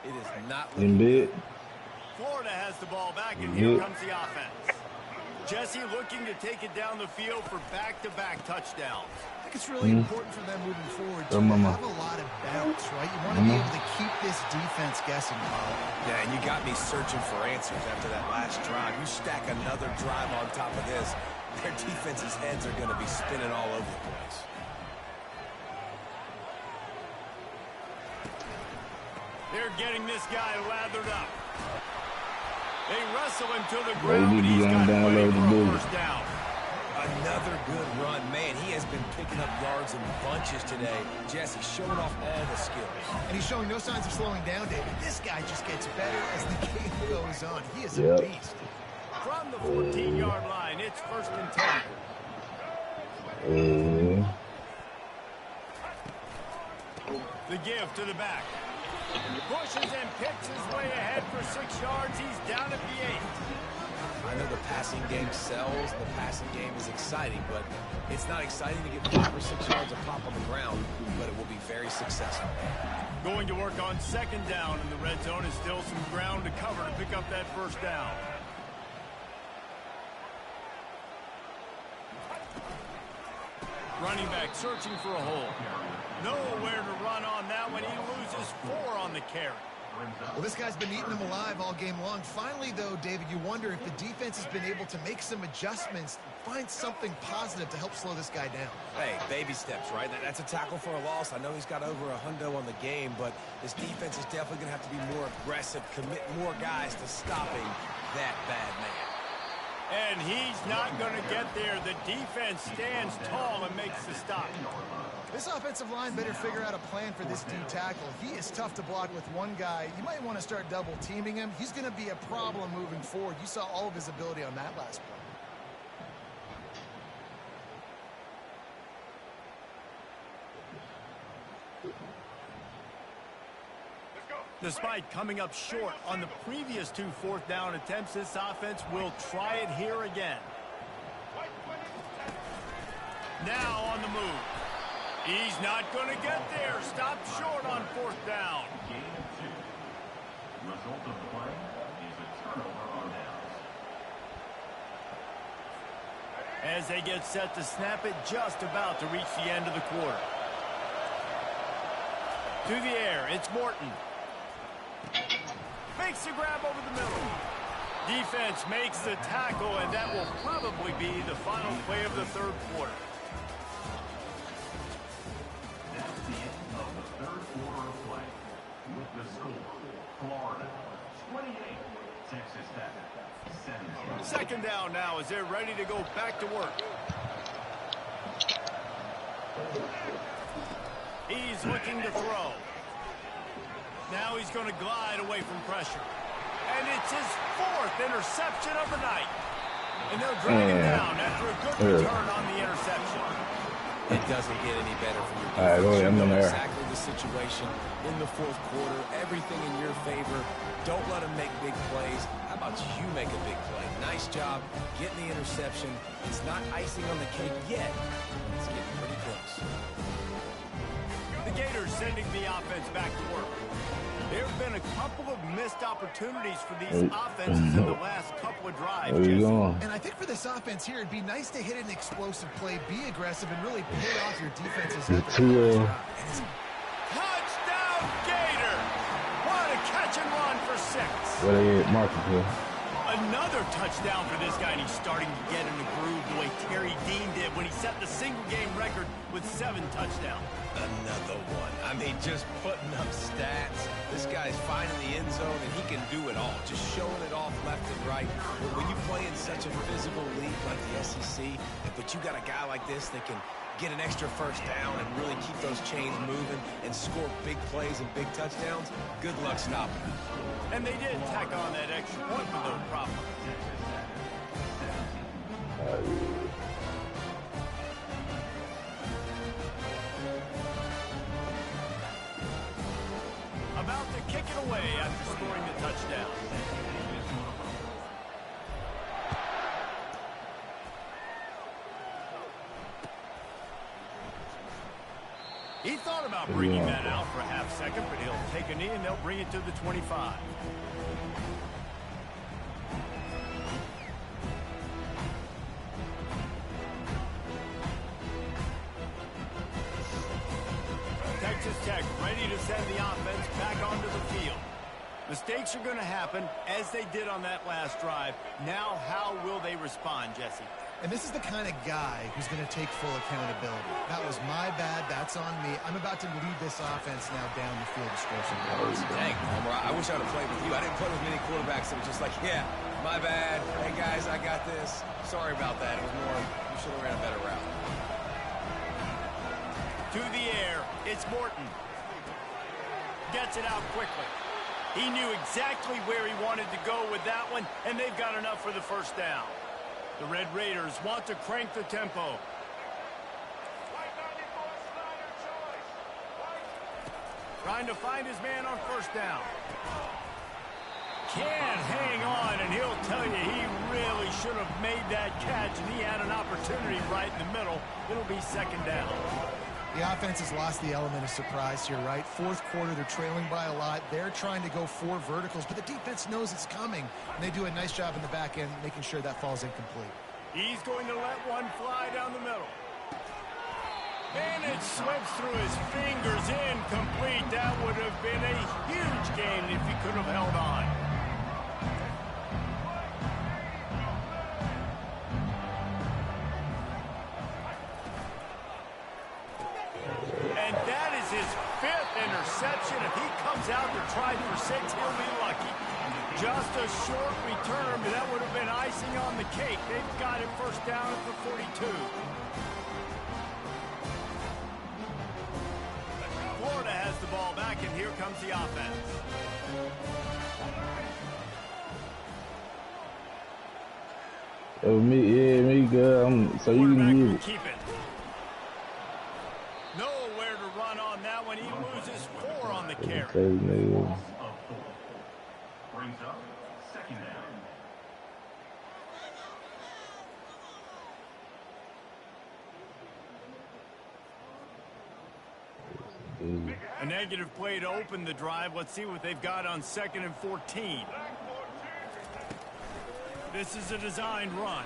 it is not looking good. Florida has the ball back, and here comes the offense. Jesse looking to take it down the field for back-to-back touchdowns. I think it's really important for them moving forward to have a lot of bounce, right? You want to be able to keep this defense guessing, Paul. Yeah, and you got me searching for answers after that last drive. You stack another drive on top of this, their defense's heads are going to be spinning all over the place. They're getting this guy lathered up. They wrestle him to the ground. He's got plenty for a first down. Another good run. Man, he has been picking up yards in bunches today. Jesse showing off all the skills. And he's showing no signs of slowing down, David. This guy just gets better as the game goes on. He is a beast. From the 14-yard line, it's 1st and 10. The give to the back. Pushes and picks his way ahead for 6 yards. He's down at the 8. I know the passing game sells. The passing game is exciting, but it's not exciting to get 5 or 6 yards of pop on the ground, but it will be very successful. Going to work on 2nd down, and the red zone is still some ground to cover to pick up that 1st down. Running back searching for a hole. Nowhere to run on that one. He loses 4 on the carry. Well, this guy's been eating them alive all game long. Finally, though, David, you wonder if the defense has been able to make some adjustments, find something positive to help slow this guy down. Hey, baby steps, right? That's a tackle for a loss. I know he's got over a hundo on the game, but this defense is definitely going to have to be more aggressive, commit more guys to stopping that bad man. And he's not going to get there. The defense stands tall and makes the stop. This offensive line better figure out a plan for this D tackle. He is tough to block with one guy. You might want to start double teaming him. He's going to be a problem moving forward. You saw all of his ability on that last play. Despite coming up short on the previous 2 4th down attempts, this offense will try it here again. Now on the move. He's not going to get there. Stopped short on 4th down. Result of the play is a turnover on downs. As they get set to snap it, just about to reach the end of the quarter. To the air, it's Morton. Makes the grab over the middle. Defense makes the tackle, and that will probably be the final play of the 3rd quarter. That's the end of the 3rd quarter of play. With the score, Florida 28, Texas Tech 17. 2nd down now as they're ready to go back to work. He's looking to throw. Now he's going to glide away from pressure. And it's his 4th interception of the night. And they'll drag him down after a good return on the interception. It doesn't get any better for your defense. All right, go ahead. I'm in there. Exactly the situation in the fourth quarter. Everything in your favor. Don't let them make big plays. How about you make a big play? Nice job getting the interception. It's not icing on the cake yet. It's getting pretty close. The Gators sending the offense back to work. There have been a couple of missed opportunities for these offenses in the last couple of drives. Where you going? And I think for this offense here, it'd be nice to hit an explosive play, be aggressive, and really pay off your defense's effort. Touchdown, Gator! What a catch and run for 6. Where they at? Marcus here. Another touchdown for this guy, and he's starting to get in the groove the way Terry Dean did when he set the single-game record with 7 touchdowns. Another one. I mean, just putting up stats. This guy's finding the end zone, and he can do it all. Just showing it off left and right. But when you play in such a physical league like the SEC, but you got a guy like this that can get an extra first down and really keep those chains moving and score big plays and big touchdowns, good luck stopping him. And they did tack on that extra point with no problem. About to kick it away after scoring the touchdown. He thought about bringing that out for a half second, but he'll take a knee and they'll bring it to the 25. Texas Tech ready to send the offense back onto the field. Mistakes are going to happen, as they did on that last drive. Now, how will they respond, Jesse? And this is the kind of guy who's going to take full accountability. That was my bad. That's on me. I'm about to lead this offense now down the field to score some goals. Dang, Homer, I wish I would have played with you. I didn't play with many quarterbacks that were just like, yeah, my bad. Hey, guys, I got this. Sorry about that. It was more, you should have ran a better route. To the air, it's Morton. Gets it out quickly. He knew exactly where he wanted to go with that one, and they've got enough for the first down. The Red Raiders want to crank the tempo. Trying to find his man on first down. Can't hang on, and he'll tell you he really should have made that catch, and he had an opportunity right in the middle. It'll be second down. The offense has lost the element of surprise here, right? Fourth quarter, they're trailing by a lot. They're trying to go 4 verticals, but the defense knows it's coming, and they do a nice job in the back end making sure that falls incomplete. He's going to let one fly down the middle. And it slips through his fingers, incomplete. That would have been a huge gain if he could have held on. And that is his 5th interception. If he comes out to try for 6, he'll be lucky. Just a short return, but that would have been icing on the cake. They've got it first down at the 42. Florida has the ball back, and here comes the offense. Oh, me good. So you can use it. Keep it. Nowhere to run on that one. He loses 4 on the carry. Brings up second down. A negative play to open the drive. Let's see what they've got on 2nd and 14. This is a designed run.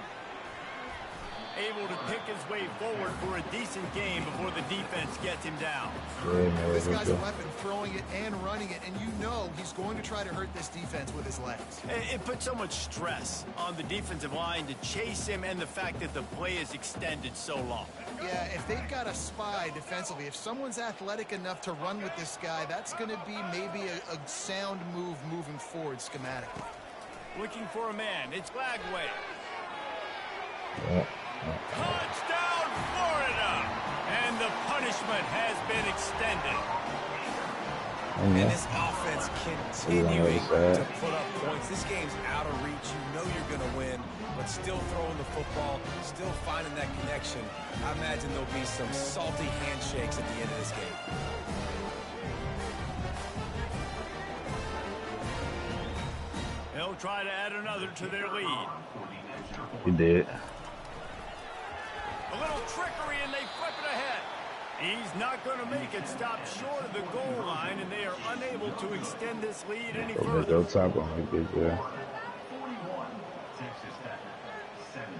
Able to pick his way forward for a decent game before the defense gets him down. This guy's a weapon, throwing it and running it, and you know he's going to try to hurt this defense with his legs. It puts so much stress on the defensive line to chase him, and the fact that the play is extended so long. Yeah, if they've got a spy defensively, if someone's athletic enough to run with this guy, that's going to be maybe a sound move moving forward schematically. Looking for a man. It's Lagway. Yeah. Touchdown, Florida! And the punishment has been extended. And this offense continuing to put up points. This game's out of reach. You know you're going to win, but still throwing the football, still finding finding that connection. I imagine there'll be some salty handshakes at the end of this game. They'll try to add another to their lead. He did. A little trickery, and they flip it ahead. He's not going to make it. Stop short of the goal line, and they are unable to extend this lead any further. Go top on me, big boy. 41, Texas Tech, 17.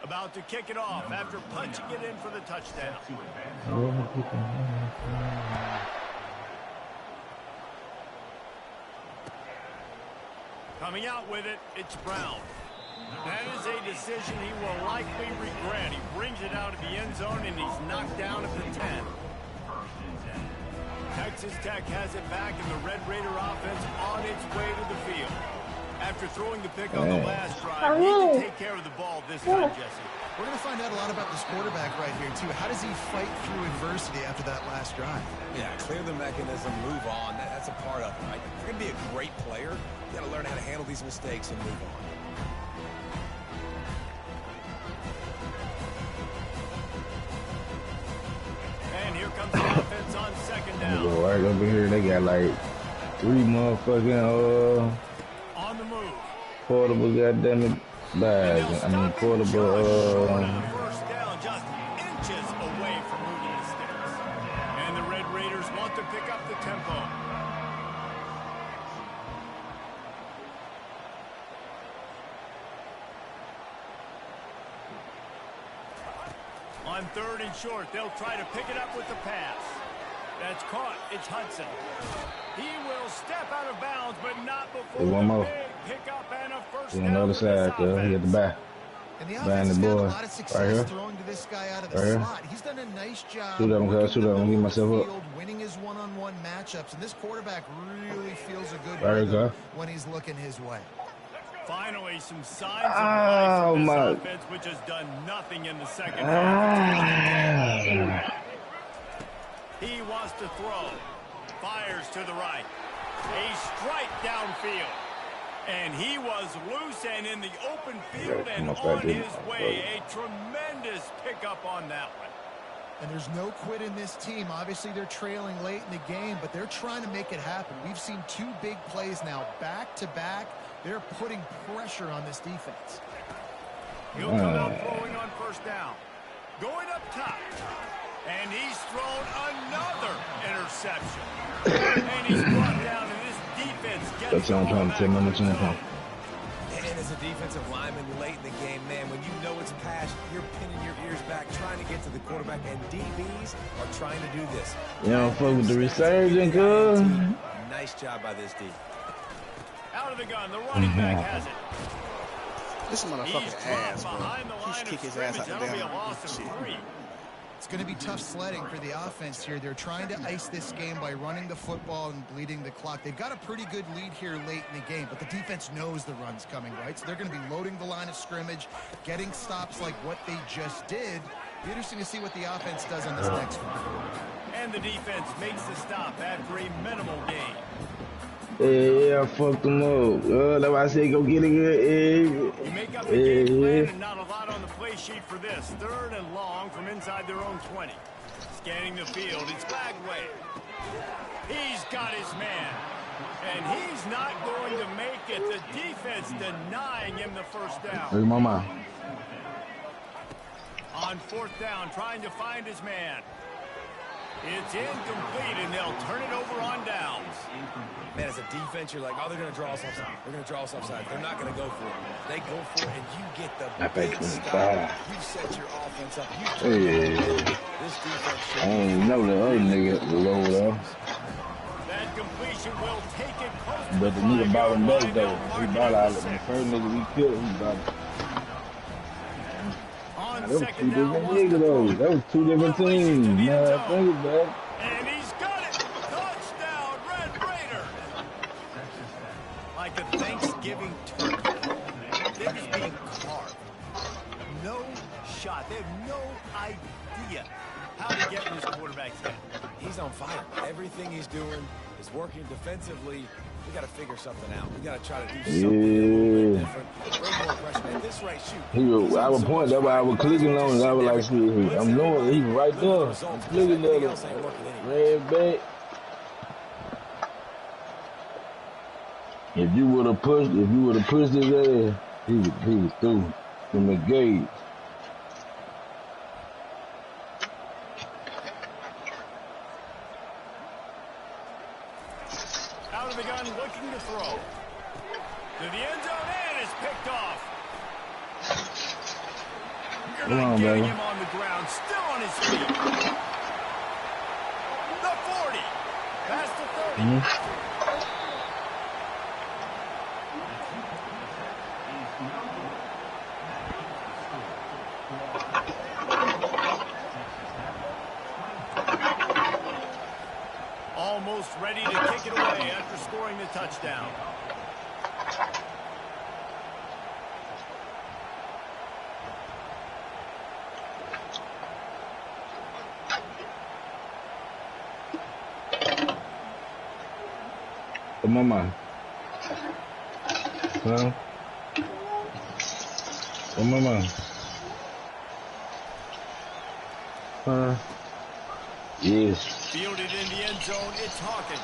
About to kick it off after punching it in for the touchdown. Coming out with it, it's Brown. That is a decision he will likely regret. He brings it out of the end zone, and he's knocked down at the 10. Texas Tech has it back, and the Red Raider offense on its way to the field. After throwing the pick on the last drive, he can take care of the ball this time, Jesse. We're going to find out a lot about this quarterback right here, too. How does he fight through adversity after that last drive? Yeah, clear the mechanism, move on. That's a part of it, right? If you're going to be a great player, you got to learn how to handle these mistakes and move on. And here comes the offense on second down. Right over here, they got like 3 motherfucking On the move. portable goddamn bags. I mean portable First down, just inches away from moving the sticks. And the Red Raiders want to pick up the tempo. On 3rd and short, they'll try to pick it up with the pass. That's caught. It's Hudson. He will step out of bounds, but not before one more. big pickup and a first on down. the other side, he at the back. And the Behind offense has the had a boy. lot of success Right here. throwing to this guy out of the Right here. slot. He's done a nice job Shoot at him, working shoot at him, the get myself up. field, winning his one-on-one matchups, and this quarterback really feels a good Right here, rhythm guy. when he's looking his way. Finally, some signs of life Oh, from this my. offense, which has done nothing in the second half. He wants to throw. Fires to the right. A strike downfield. And he was loose and in the open field and on his way. A tremendous pickup on that one. And there's no quit in this team. Obviously, they're trailing late in the game, but they're trying to make it happen. We've seen 2 big plays now, back-to-back. They're putting pressure on this defense. He'll come out throwing on first down. Going up top. And he's thrown another interception. And he's brought down, and this defense gets That's what I'm trying to tell me. And as a defensive lineman late in the game, man, when you know it's pass, you're pinning your ears back, trying to get to the quarterback, and DBs are trying to do this. You don't fuck with the resurgent, cuz. Nice job by this D. Out of the gun, the running back has it. This He's motherfucking dropped ass, bro. behind the He line should of kick his scrimmage. ass out the That'll be a damn loss of shit. 3. It's going to be tough sledding for the offense here. They're trying to ice this game by running the football and bleeding the clock. They've got a pretty good lead here late in the game, but the defense knows the run's coming, right? So they're going to be loading the line of scrimmage, getting stops like what they just did. Be interesting to see what the offense does on this next one. And the defense makes the stop after a minimal gain. Yeah, I fucked him up. That's why I said go get it good. You make up the game plan and not a lot on the play sheet for this. 3rd and long from inside their own 20. Scanning the field, it's Bagway. He's got his man. And he's not going to make it. The defense denying him the first down. Look at my mom. On 4th down, trying to find his man. It's incomplete, and they'll turn it over on downs. Man, as a defense, you're like, oh, they're going to draw us offside. They're going to draw us offside. They're not going to go for it. They go for it, and you get the big stop. You set your offense up. You turn this defense. I ain't know the other nigga low though. That completion will take it close to But the nigga bought him back though. He bought out the first nigga we killed. He bought it. On That was 2 second down, different wants to niggas throw. though. That was 2 different teams. Man, I think about it. And he's got it. Touchdown, Red Raider. Like a Thanksgiving turkey. They're just being carved. No shot. They have no idea how to get in this quarterback's head. He's on fire. Everything he's doing is working defensively. We got to figure something out. We got to try to do something a little bit different. Bring more pressure. At this rate, shoot. I would point. That's why I was clicking on it. I was like, shoot, I'm knowing he was right there. I'm clicking on it. Ran back. If you would have pushed his ass, he was through from the gate. Out of the gun, looking to throw. To the end zone, and it's picked off. You're not getting him on the ground, still on his feet. The 40, past the 30. Almost ready to kick it away after scoring the touchdown. Mama. Huh? Mama. Huh? Yes. Fielded in the end zone, it's Hawkins.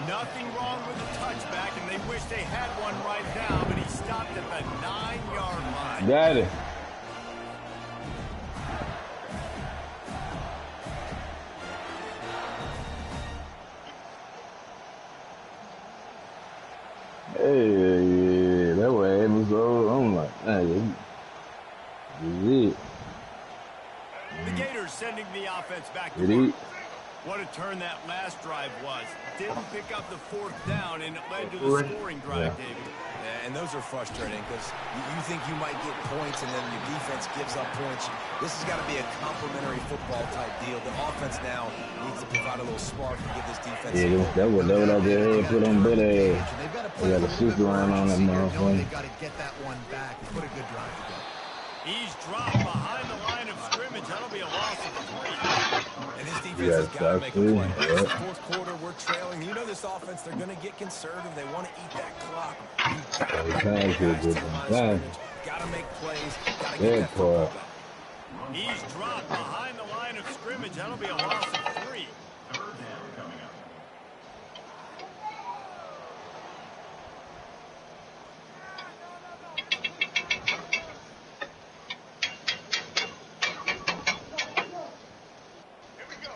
Nothing wrong with the touchback, and they wish they had one right now, but he stopped at the 9-yard line. Got it. Hey, that way it was so. I'm like, hey, this is it. The Gators sending the offense back to Did he? work. What a turn that last drive was. Didn't pick up the 4th down, and it led to the scoring drive, David. Yeah, and those are frustrating because you think you might get points and then your defense gives up points. This has got to be a complementary football type deal. The offense now needs to provide a little spark and give this defense. Yeah, that was I just put on better ass. They got a sister around on that motherfucker. They got to get that one back and put a good drive together. He's dropped behind the line of scrimmage. That'll be a loss of 3. And this defense has got to make a play. It's the 4th quarter. We're trailing. You know this offense, they're going to get conservative. They want to eat that clock. Got to make plays. Got to get that football back. He's dropped behind the line of scrimmage. That'll be a loss of 3. 3rd down coming up.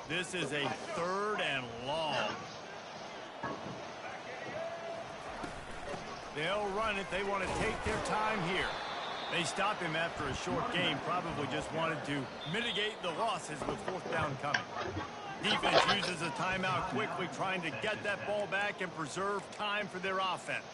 This is a 3rd and long. They'll run it. They want to take their time here. They stop him after a short game. Probably just wanted to mitigate the losses with 4th down coming. Defense uses a timeout quickly, trying to get that ball back and preserve time for their offense.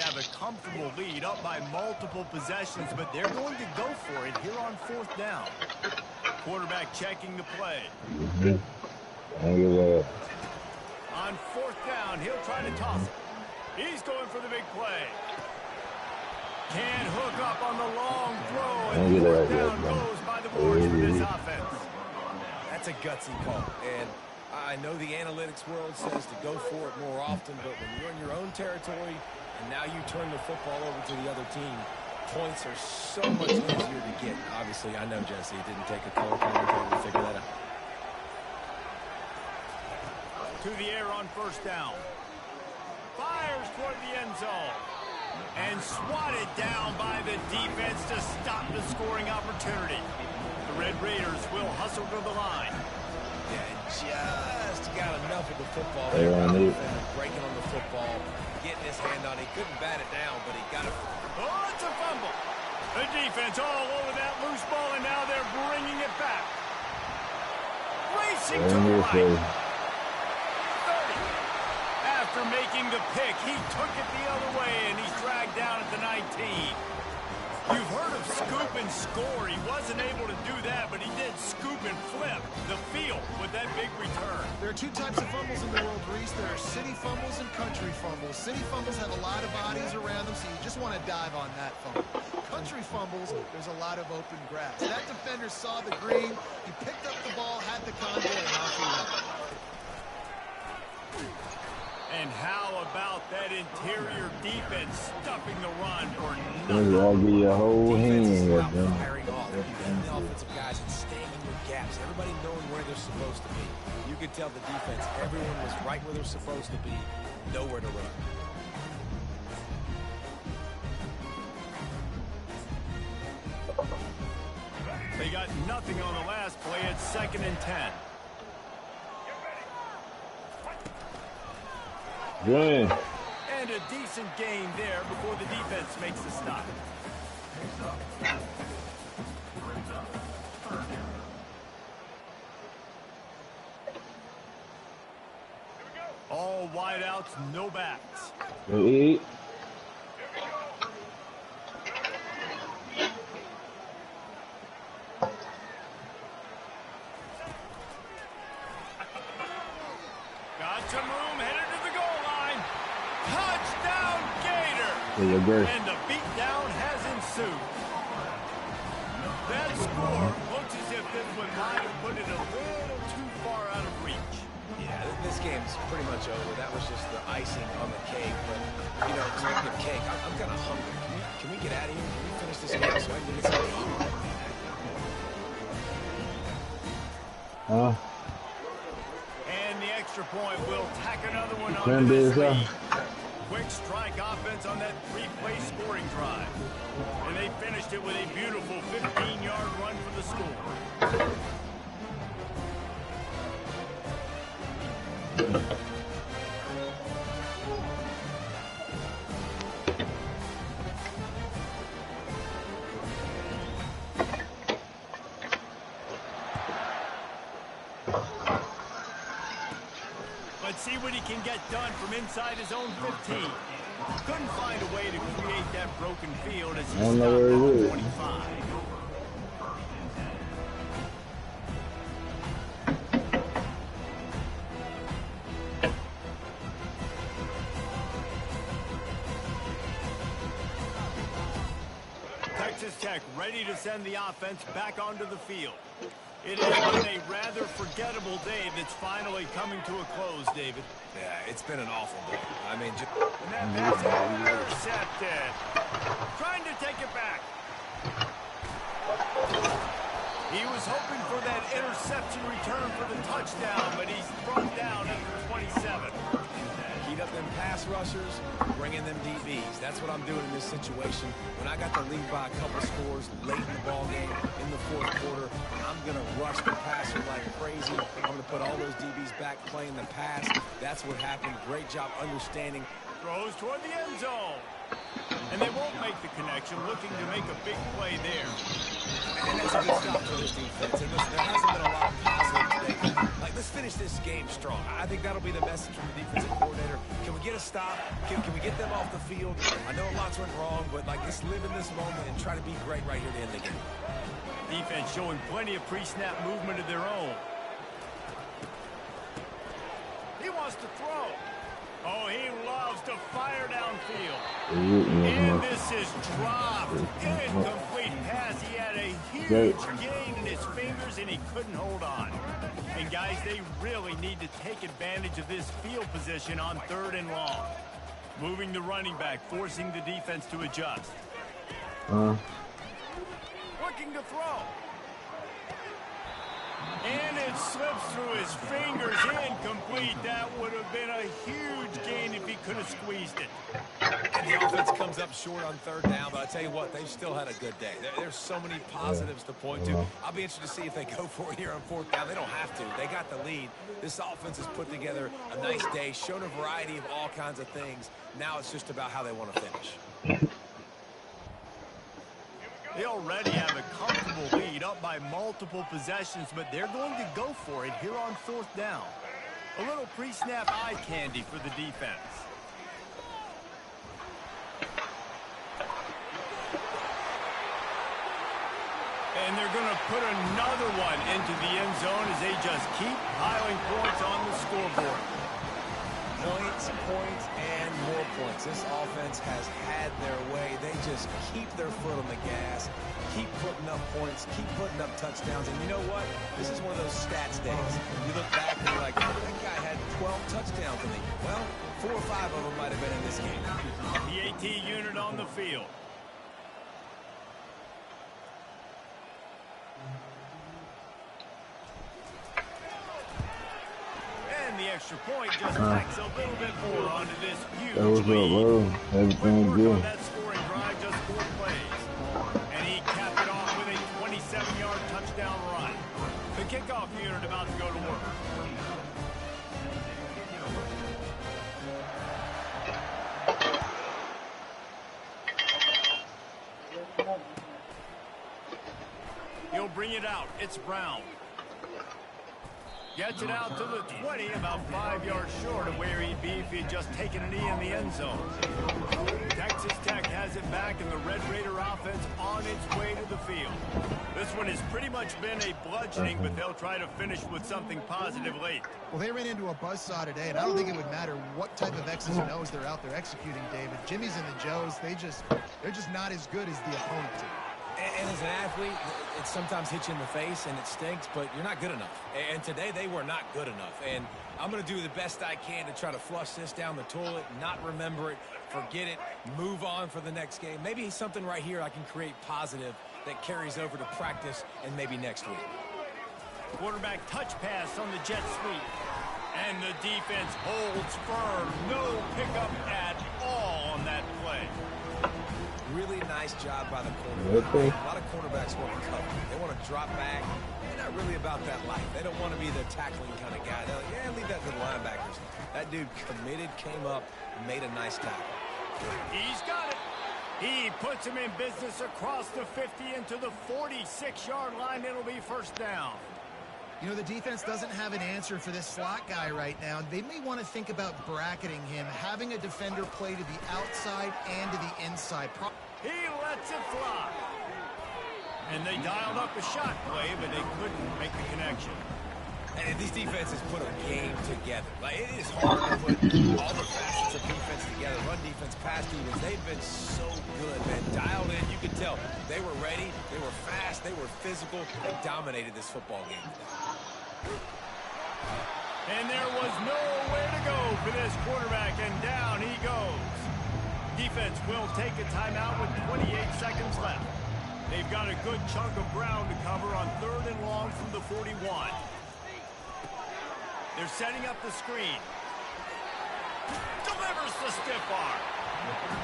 Have a comfortable lead up by multiple possessions, but they're going to go for it here on 4th down. Quarterback checking the play. On 4th down, he'll try to toss it. He's going for the big play. Can't hook up on the long throw, and 4th down goes by the boards for this offense. That's a gutsy call, and I know the analytics world says to go for it more often, but when you're in your own territory, and now you turn the football over to the other team, points are so much easier to get. Obviously, I know, Jesse, it didn't take a color commentator to figure that out. To the air on 1st down. Fires toward the end zone. And swatted down by the defense to stop the scoring opportunity. The Red Raiders will hustle to the line. Yeah, just got enough of the football there. Breaking on the football. Getting his hand on it. He couldn't bat it down, but he got it. Oh, it's a fumble. The defense all over that loose ball, and now they're bringing it back. Racing to the right. 30. After making the pick, he took it the other way, and he's dragged down at the 19. You've heard of scoop and score. He wasn't able to do that, but he did scoop and flip the field with that big return. There are two types of fumbles in the world, Reese. There are city fumbles and country fumbles. City fumbles have a lot of bodies around them, so you just want to dive on that fumble. Country fumbles, there's a lot of open grass. That defender saw the green, he picked up the ball, had the convoy, and off he went. And how about that interior defense stuffing the run for This nothing? will be a whole hand. About firing off. You have the offensive guys and staying in your gaps. Everybody knowing where they're supposed to be. You could tell the defense, everyone was right where they're supposed to be. Nowhere to run. They got nothing on the last play. It's 2nd and 10. Good. And a decent gain there before the defense makes the stop. All wideouts, no backs. Go eat. Got some room, headed to the goal line. Touchdown, Gator! There you go. And the beatdown has ensued. That score looks as if this one might have put it a little too far out of reach. Yeah, this game's pretty much over. That was just the icing on the cake. But, you know, speaking of cake, I'm kind of hungry. Can we get out of here? Can we finish this game so I can get something to eat? And the extra point will tack another one Turn on this this up. lead. Quick strike offense on that 3-play scoring drive. And they finished it with a beautiful 15-yard run for the score. Let's see what he can get done from inside his own 15. Couldn't find a way to create that broken field as he I don't know stopped where it on is. 25. Texas Tech ready to send the offense back onto the field. It has been a rather forgettable day that's finally coming to a close, David. Yeah, it's been an awful day. I mean, just... And that pass is intercepted. Trying to take it back. He was hoping for that interception return for the touchdown, but he's brought down at the 27. Heat up them pass rushers, bring in them DBs. That's what I'm doing in this situation. When I got the lead by a couple scores late in the ball game, in the fourth quarter, I'm going to rush the passer like crazy. I'm going to put all those DBs back playing the pass. That's what happened. Great job understanding. Throws toward the end zone. And they won't make the connection, looking to make a big play there. And that's a good stop for this defense. And listen, there hasn't been a lot of positive today. Like, let's finish this game strong. I think that'll be the message from the defensive coordinator. Can we get a stop? Can we get them off the field? I know lots went wrong, but, like, let's live in this moment and try to be great right here to end the game. Defense showing plenty of pre-snap movement of their own. He wants to throw. Oh, he loves to fire downfield. And this is dropped. Incomplete pass. He had a huge gain in his fingers, and he couldn't hold on. And, guys, they really need to take advantage of this field position on 3rd and long. Moving the running back, forcing the defense to adjust. Looking to throw. And it slips through his fingers, incomplete. That would have been a huge gain if he could have squeezed it. And the offense comes up short on 3rd down, but I tell you what, they've still had a good day. There's so many positives to point to. I'll be interested to see if they go for it here on 4th down. They don't have to. They got the lead. This offense has put together a nice day, shown a variety of all kinds of things. Now it's just about how they want to finish. They already have a comfortable lead, up by multiple possessions, but they're going to go for it here on 4th down. A little pre-snap eye candy for the defense. And they're going to put another one into the end zone as they just keep piling points on the scoreboard. Points, points, and more points. This offense has had their way. They just keep their foot on the gas, keep putting up points, keep putting up touchdowns. And you know what? This is one of those stats days. You look back and you're like, oh, that guy had 12 touchdowns in the year. Well, 4 or 5 of them might have been in this game. The AT unit on the field. And the extra point just packs a little bit more onto this huge lead. Everything Work good. on that scoring drive, just 4 plays. And he capped it off with a 27-yard touchdown run. The kickoff unit about to go to work. He'll bring it out. It's Brown. Gets it out to the 20, about 5 yards short of where he'd be if he had just taken a knee in the end zone. Texas Tech has it back, and the Red Raider offense on its way to the field. This one has pretty much been a bludgeoning, but they'll try to finish with something positive late. Well, they ran into a buzzsaw today, and I don't think it would matter what type of X's and O's they're out there executing, David. Jimmy's and the Joes, they're just not as good as the opponent team. And as an athlete, it sometimes hits you in the face and it stinks, but you're not good enough. And today they were not good enough. And I'm going to do the best I can to try to flush this down the toilet, not remember it, forget it, move on for the next game. Maybe something right here I can create positive that carries over to practice and maybe next week. Quarterback touch pass on the jet sweep. And the defense holds firm. No pickup at all on that play. Really nice job by the quarterback. A lot of quarterbacks want to cover. They want to drop back. They're not really about that life. They don't want to be the tackling kind of guy. They're like, yeah, leave that to the linebackers. That dude committed, came up, made a nice tackle. He's got it. He puts him in business across the 50 into the 46-yard line. It'll be first down. You know, the defense doesn't have an answer for this slot guy right now. They may want to think about bracketing him, having a defender play to the outside and to the inside. He lets it fly. And they dialed up a shot play, but they couldn't make the connection. And these defenses put a game together. Like, it is hard to put all the facets of defense together. Run defense, pass defense. They've been so good, man. Dialed in. You could tell they were ready. They were fast. They were physical. They dominated this football game today. And there was nowhere to go for this quarterback, and down he goes. Defense will take a timeout with 28 seconds left. They've got a good chunk of ground to cover on 3rd and long from the 41. They're setting up the screen. Delivers the stiff arm.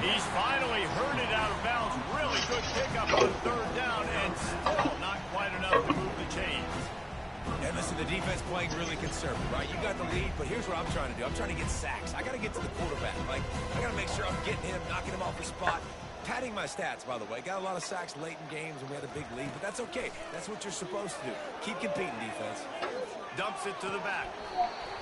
He's finally hurt it out of bounds. Really good pickup on 3rd down, and still not quite enough to move the chains. And listen, the defense playing really conservative, right? You got the lead, but here's what I'm trying to do. I'm trying to get sacks. I got to get to the quarterback. Like, I got to make sure I'm getting him, knocking him off the spot. Padding my stats, by the way. Got a lot of sacks late in games, and we had a big lead, but that's okay. That's what you're supposed to do. Keep competing, defense. Dumps it to the back.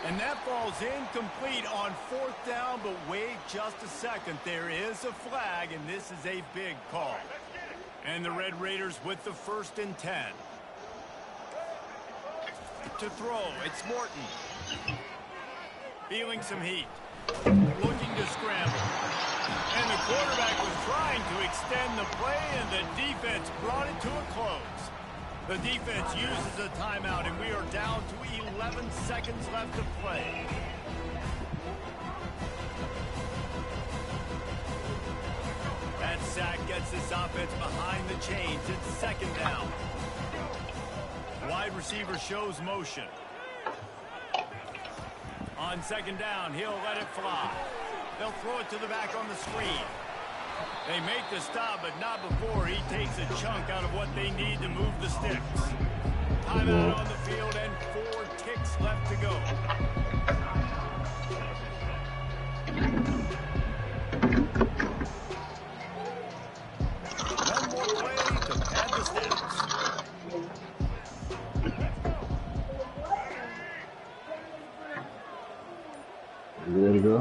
And that falls incomplete on 4th down, but wait just a second. There is a flag, and this is a big call. And the Red Raiders with the 1st and 10. To throw, it's Morton. Feeling some heat. Looking to scramble. And the quarterback was trying to extend the play, and the defense brought it to a close. The defense uses a timeout, and we are down to 11 seconds left to play. That sack gets this offense behind the chains. It's 2nd down. Wide receiver shows motion. On 2nd down, he'll let it fly. They'll throw it to the back on the screen. They make the stop, but not before he takes a chunk out of what they need to move the sticks. Timeout on the field and 4 ticks left to go. One more play to pad the stats. You ready to go?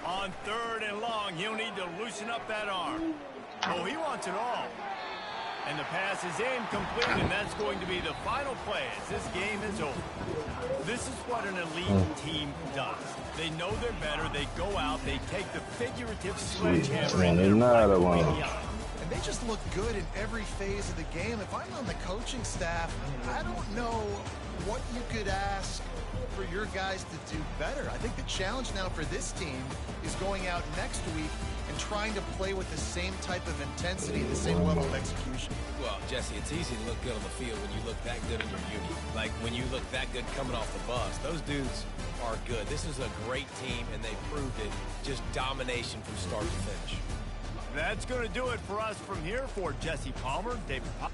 On On 3rd and long, he'll need to loosen up that arm. Oh, he wants it all. And the pass is incomplete, and that's going to be the final play as this game is over. This is what an elite team does. They know they're better. They go out. They take the figurative sledgehammer and they're beyond. And they just look good in every phase of the game. If I'm on the coaching staff, I don't know what you could ask for your guys to do better. I think the challenge now for this team is going out next week and trying to play with the same type of intensity, the same level of execution. Well, Jesse, it's easy to look good on the field when you look that good in your uni. Like when you look that good coming off the bus. Those dudes are good. This is a great team, and they proved it. Just domination from start to finish. That's going to do it for us from here. For Jesse Palmer, David Pop.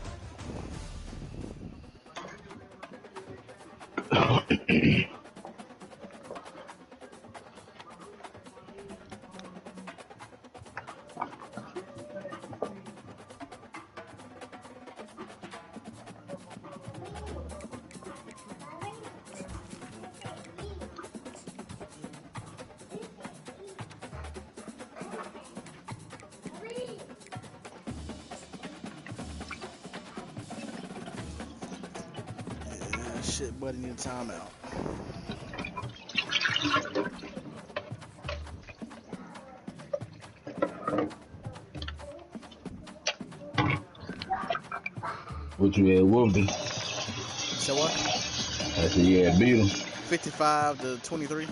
Shit, buddy, need a timeout. What you had whooped him? So what? I said you had beat him. 55-23.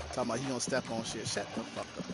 Talking about he gonna step on shit. Shut the fuck up.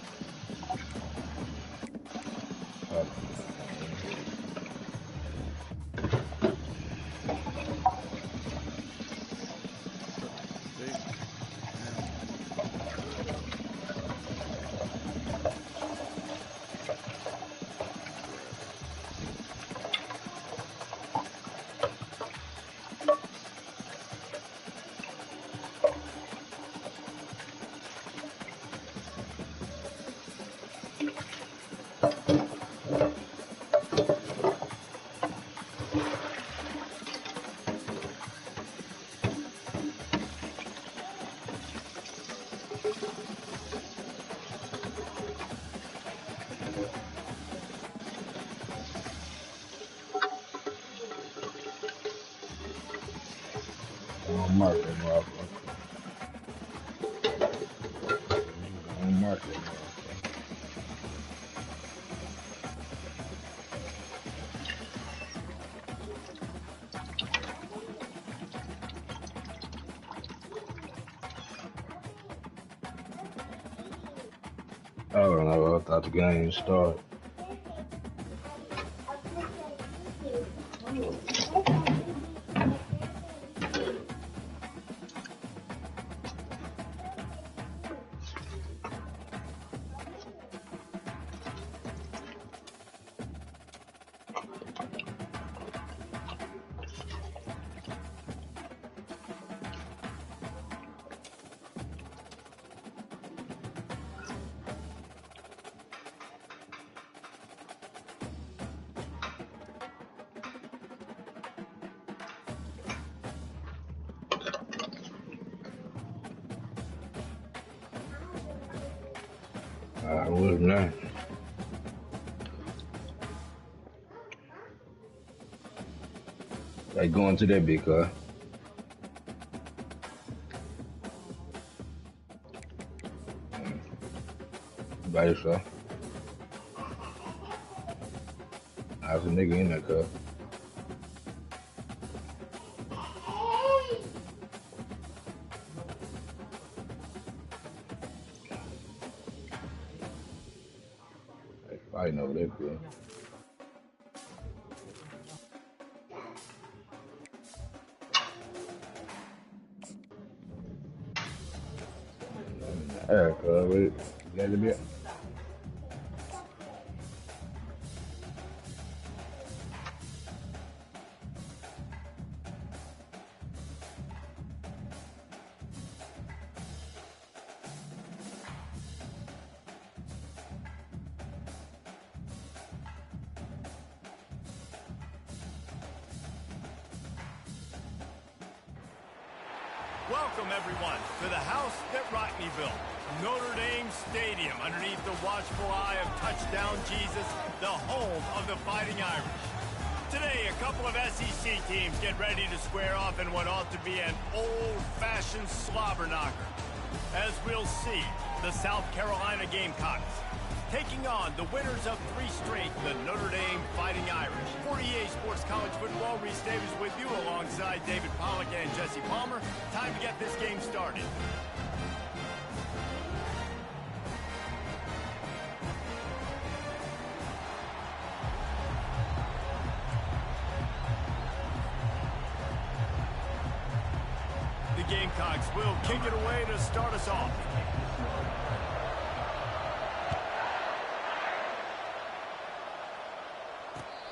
Mark that motherfucker. Mark that motherfucker. I don't know. I thought the game started. I would not. Like going to that big car. By yourself. I was a nigga in that car. Fighting over that bitch. Wait, let it be. Welcome, everyone, to the house that Rockney built, Notre Dame Stadium, underneath the watchful eye of Touchdown Jesus, the home of the Fighting Irish. Today, a couple of SEC teams get ready to square off in what ought to be an old-fashioned slobber knocker. As we'll see, the South Carolina Gamecocks taking on the winners of 3 straight, the Notre Dame Fighting Irish. For EA Sports College Football, Reese Davis with you alongside David Pollack and Jesse Palmer. Time to get this game started. The Gamecocks will kick it away to start us off.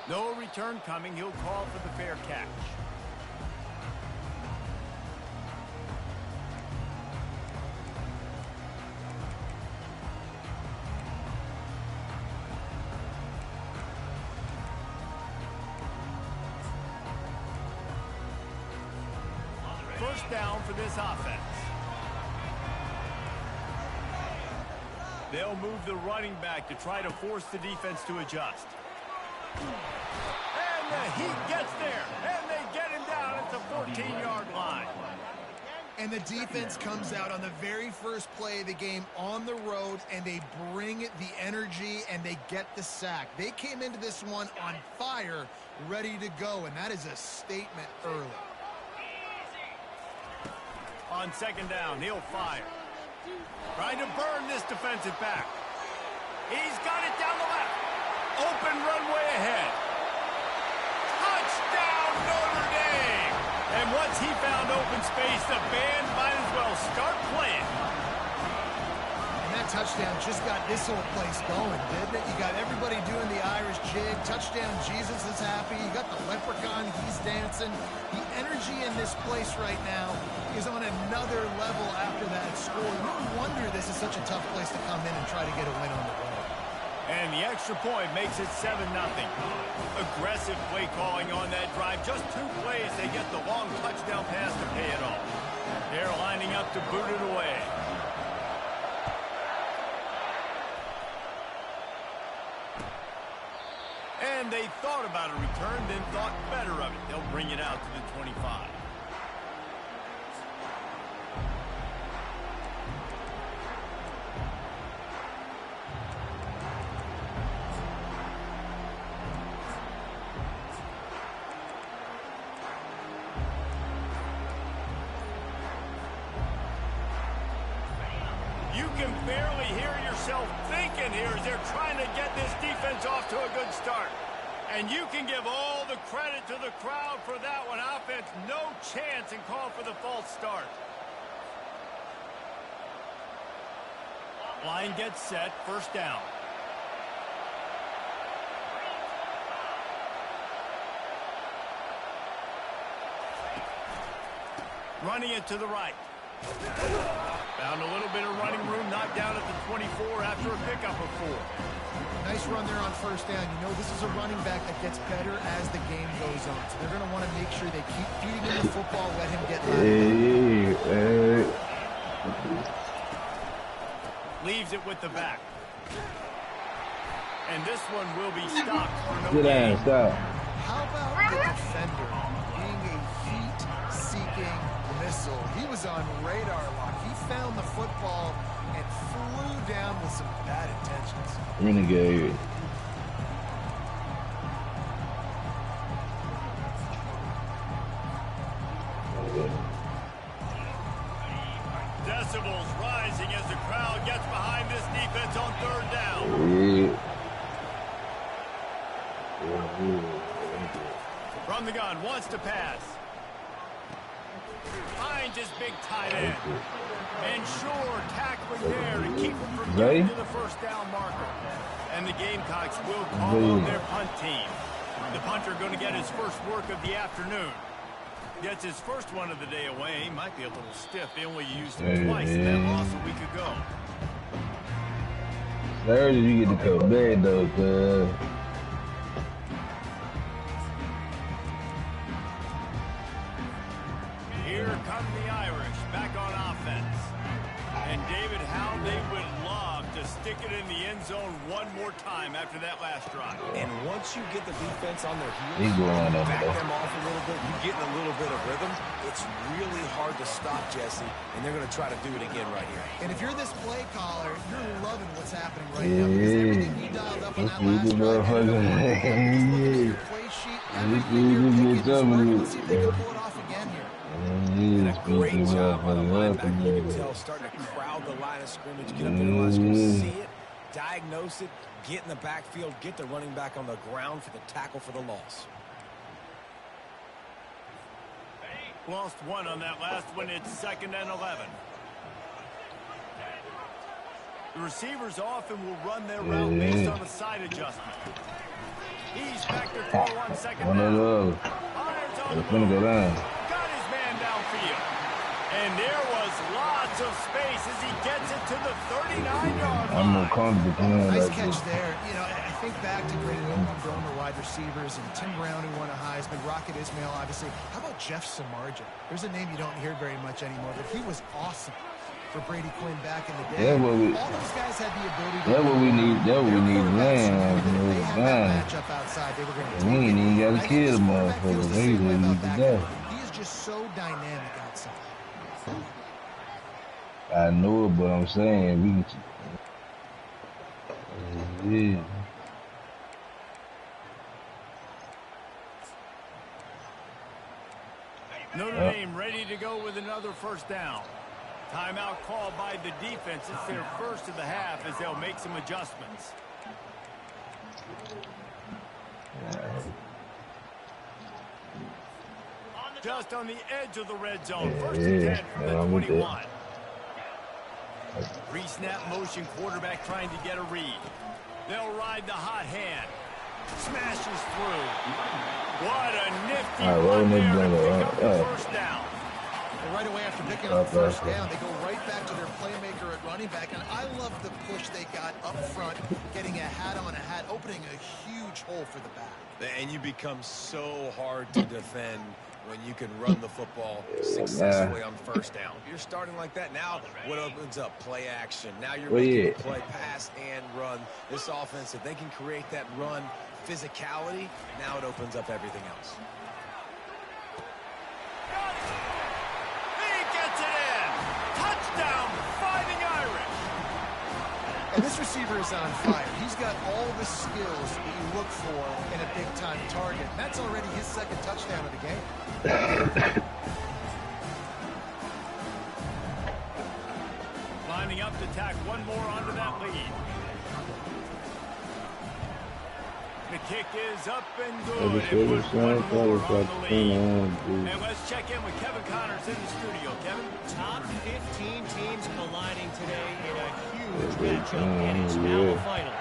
No return coming. He'll call for the fair catch. First down for this offense. They'll move the running back to try to force the defense to adjust. And the Heat gets there, and they get him down at the 14-yard line. And the defense comes out on the very first play of the game on the road, and they bring the energy, and they get the sack. They came into this one on fire, ready to go, and that is a statement early. On second down, he'll fire. Trying to burn this defensive back. He's got it down the left. Open runway ahead. Touchdown, Notre Dame! And once he found open space, the band might as well start playing. And that touchdown just got this whole place going, didn't it? You got everybody doing the Irish jig. Touchdown Jesus is happy. You got the leprechaun, he's dancing. The energy in this place right now is on another level after that score. No wonder this is such a tough place to come in and try to get a win on the road. And the extra point makes it 7-0. Aggressive play calling on that drive. Just 2 plays, they get the long touchdown pass to pay it off. They're lining up to boot it away. And they thought about a return, then thought better of it. They'll bring it out to the 25. You can barely hear yourself thinking here as they're trying to get this defense off to a good start. And you can give all the credit to the crowd for that one. Offense, no chance, and call for the false start. Line gets set, first down. Running it to the right. Found a little bit of running room, knocked down at the 24 after a pickup of 4. Nice run there on first down. You know, this is a running back that gets better as the game goes on. So they're going to want to make sure they keep feeding him the football, let him get Hey. Leaves it with the back. And this one will be stopped for no Sit down, gain. stop. How about the defender being a heat-seeking missile? He was on radar lock. He found the football and flew down with some bad intentions. Renegade. Decibels rising as the crowd gets behind this defense on third down. From the gun, wants to pass. Finds his big tight end. And sure, tackling there to keep him from getting to the first down marker. And the Gamecocks will call on their punt team. The punter going to get his first work of the afternoon. Gets his first one of the day away. Might be a little stiff. They only used him twice in that loss a week ago. Thursday you get to come back though, cuz. Here come the Irish. Back they would love to stick it in the end zone one more time after that last drive. And once you get the defense on their He's heels, going over back there. them off a little bit, you get in a little bit of rhythm, it's really hard to stop, Jesse, and they're going to try to do it again right here. And if you're this play caller, you're loving what's happening right now because everything you dialed up on that last drive, your play sheet, everything you're picking is working. Let's see if they can pull it off again here. And a great job by the linebacker. You can tell starting to crowd the line of scrimmage, get up there in the line of scrimmage, see it, diagnose it, get in the backfield, get the running back on the ground for the tackle for the loss. Lost one on that last one. It's 2nd and 11. The receivers often will run their route based on a side adjustment. He's back to throw on 2nd down. Fires on the move. Got his man downfield. And there was lots of space as he gets it to the 39-yard line. I'm more comfortable playing Nice like catch this. there. You know, I think back to great Oklahoma wide receivers and Tim Brown, who won a Heisman, Rocket Ismail, obviously. How about Jeff Samardzija? There's a name you don't hear very much anymore, but he was awesome for Brady Quinn back in the day. That's what we. All those guys had the ability to. That's what we need. That's what we need to land. They had that matchup outside. They were going to. We ain't even got to kill the motherfucker. They just need to die. He is just so dynamic outside. I know it, but I'm saying we can. Yeah. Notre Dame ready to go with another first down. Timeout called by the defense. It's their first of the half as they'll make some adjustments. Just on the edge of the red zone. First and 10 from the 21. Re-snap motion, quarterback trying to get a read. They'll ride the hot hand. Smashes through. What a nifty run there to pick up the first down. And right away after picking up the first down, they go right back to their playmaker at running back. And I love the push they got up front, getting a hat on a hat, opening a huge hole for the back. And you become so hard to defend when you can run the football successfully on first down. You're starting like that. Now what opens up? Play action. Now you're making a play, pass, and run. This offense, if they can create that run physicality, now it opens up everything else. He gets it in. Touchdown, Fighting Irish. And this receiver is on fire. He's got all the skills that you look for in a big-time target. That's already his second touchdown of the game. Lining up to tack one more onto that lead. The kick is up and good. And put one more on the lead. And let's check in with Kevin Connors in the studio. Kevin? Top 15 teams colliding today in a huge matchup, and it's now the final.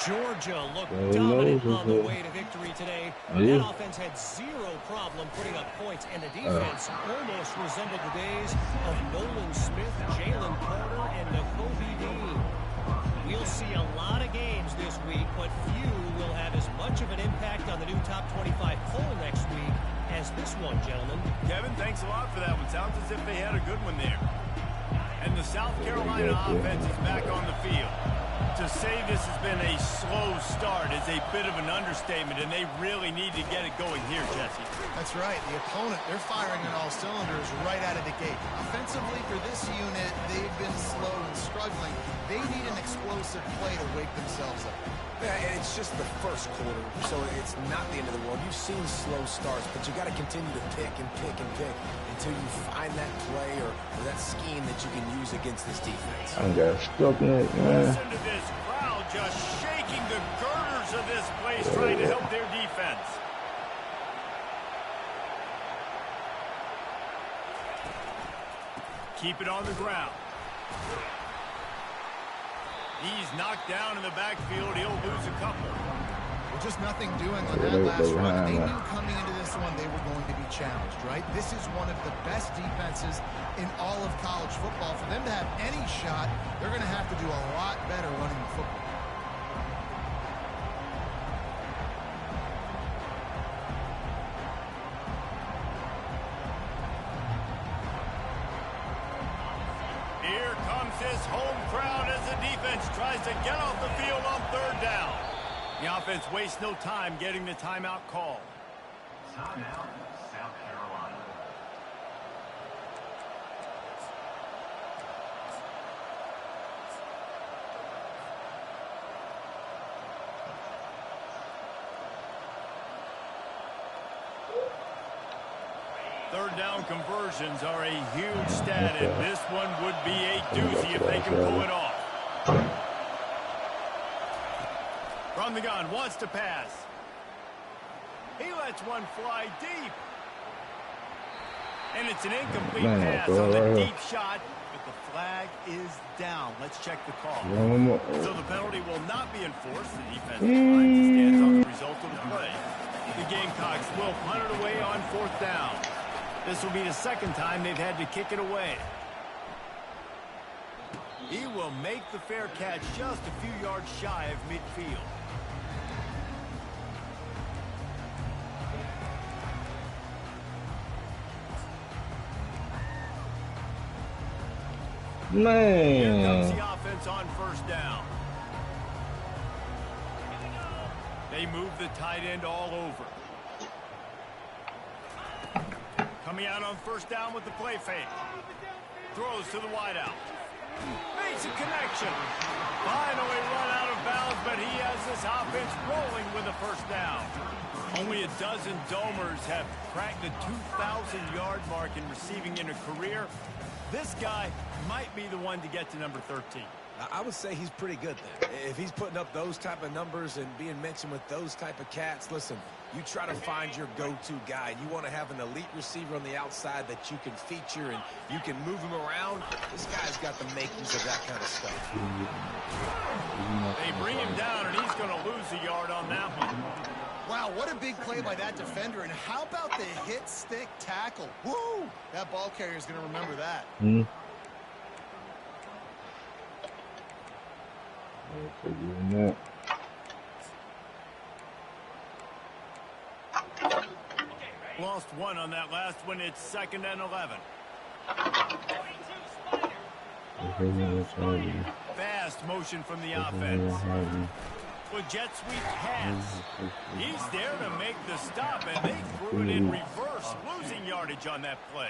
Georgia looked dominant on the way to victory today. That offense had zero problem putting up points, and the defense almost resembled the days of Nolan Smith, Jalen Carter, and Nakobe Dean. We'll see a lot of games this week, but few will have as much of an impact on the new top 25 poll next week as this one, gentlemen. Kevin, thanks a lot for that one. Sounds as if they had a good one there. And the South Carolina offense is back on the field. To say this has been a slow start is a bit of an understatement, and they really need to get it going here, Jesse. That's right. The opponent, they're firing on all cylinders right out of the gate. Offensively, for this unit, they've been slow and struggling. They need an explosive play to wake themselves up. Yeah, and it's just the first quarter, so it's not the end of the world. You've seen slow starts, but you got to continue to pick and pick and pick until you find that play or that scheme that you can use against this defense. I got stuck in it, man. Listen to this crowd just shaking the girders of this place, trying to help their defense. Keep it on the ground. He's knocked down in the backfield. He'll lose a couple. Well, just nothing doing on that last run. They knew coming into this one they were going to be challenged, right? This is one of the best defenses in all of college football. For them to have any shot, they're going to have to do a lot better running the football. Here comes his home crowd as the defense tries to get off the field on third down. The offense wastes no time getting the timeout call. Timeout, South Carolina. Third down conversions are a huge stat, and this one would be a doozy if they can pull it off. From the gun, wants to pass. He lets one fly deep. And it's an incomplete pass on the deep shot, but the flag is down. Let's check the call. So the penalty will not be enforced. The defensive line stands on the result of the play. The Gamecocks will punt it away on fourth down. This will be the second time they've had to kick it away. He will make the fair catch just a few yards shy of midfield. Here comes the offense on first down. They move the tight end all over. Coming out on first down with the play fake. Throws to the wideout. Makes a connection. Finally run out of bounds, but he has this offense rolling with a first down. Only a dozen Domers have cracked the 2,000-yard mark in receiving in a career. This guy might be the one to get to number 13. I would say he's pretty good there. If he's putting up those type of numbers and being mentioned with those type of cats, listen, you try to find your go-to guy. You want to have an elite receiver on the outside that you can feature and you can move him around. This guy's got the makings of that kind of stuff. They bring him down, and he's going to lose a yard on that one. Wow, what a big play by that defender. And how about the hit stick tackle? Woo! That ball carrier is going to remember that. Lost one on that last one. It's 2nd and 11. Fast motion from the offense. With jet sweep pass. He's there to make the stop, and they threw it in reverse, losing yardage on that play.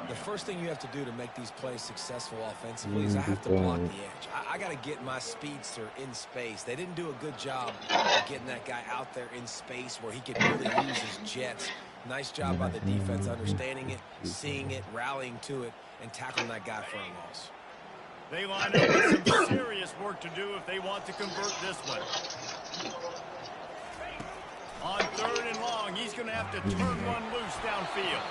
The first thing you have to do to make these plays successful offensively is I have to block the edge. I got to get my speedster in space. They didn't do a good job of getting that guy out there in space where he could really use his jets. Nice job by the defense understanding it, seeing it, rallying to it, and tackling that guy for a loss. They line up with some serious work to do if they want to convert this one. On 3rd and long, he's going to have to turn one loose downfield.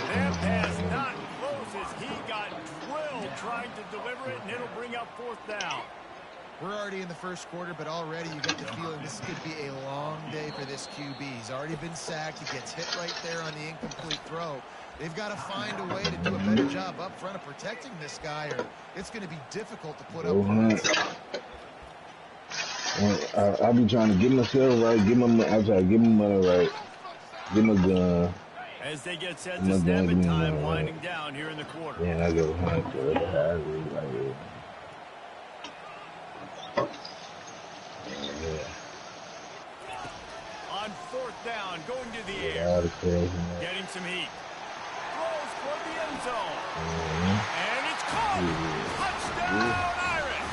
That pass not close as he got drilled trying to deliver it, and it'll bring up 4th down. We're already in the first quarter, but already you get the feeling this could be a long day for this QB. He's already been sacked. He gets hit right there on the incomplete throw. They've got to find a way to do a better job up front of protecting this guy, or it's going to be difficult to put up points. I'll be trying to get myself right, I'll try to get my money right, get my gun. As they get set to snap and time winding down here in the quarter. Yeah, I go behind to On 4th down, going to the air. Getting some heat. Throws for the end zone. And it's caught. Touchdown, Irish.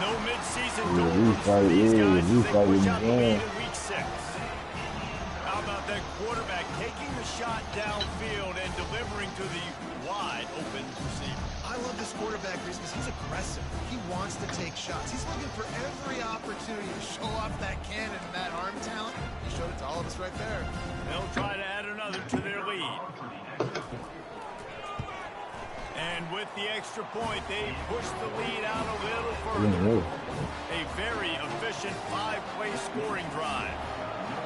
No midseason doors for these guys as they push out the lead in week 6. How about that quarterback taking the shot downfield and delivering to the wide open receiver? I love this quarterback because he's aggressive. He wants to take shots. He's looking for every opportunity to show off that cannon and that arm talent. He showed it to all of us right there. They'll try to add another to their lead. And with the extra point, they push the lead out a little further. A very efficient 5-play scoring drive.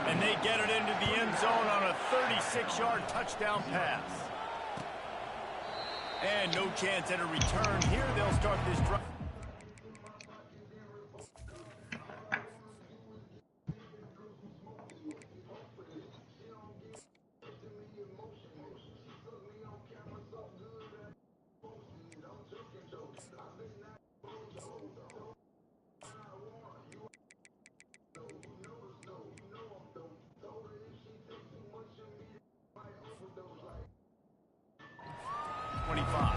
And they get it into the end zone on a 36-yard touchdown pass. And no chance at a return here. They'll start this drive. 25.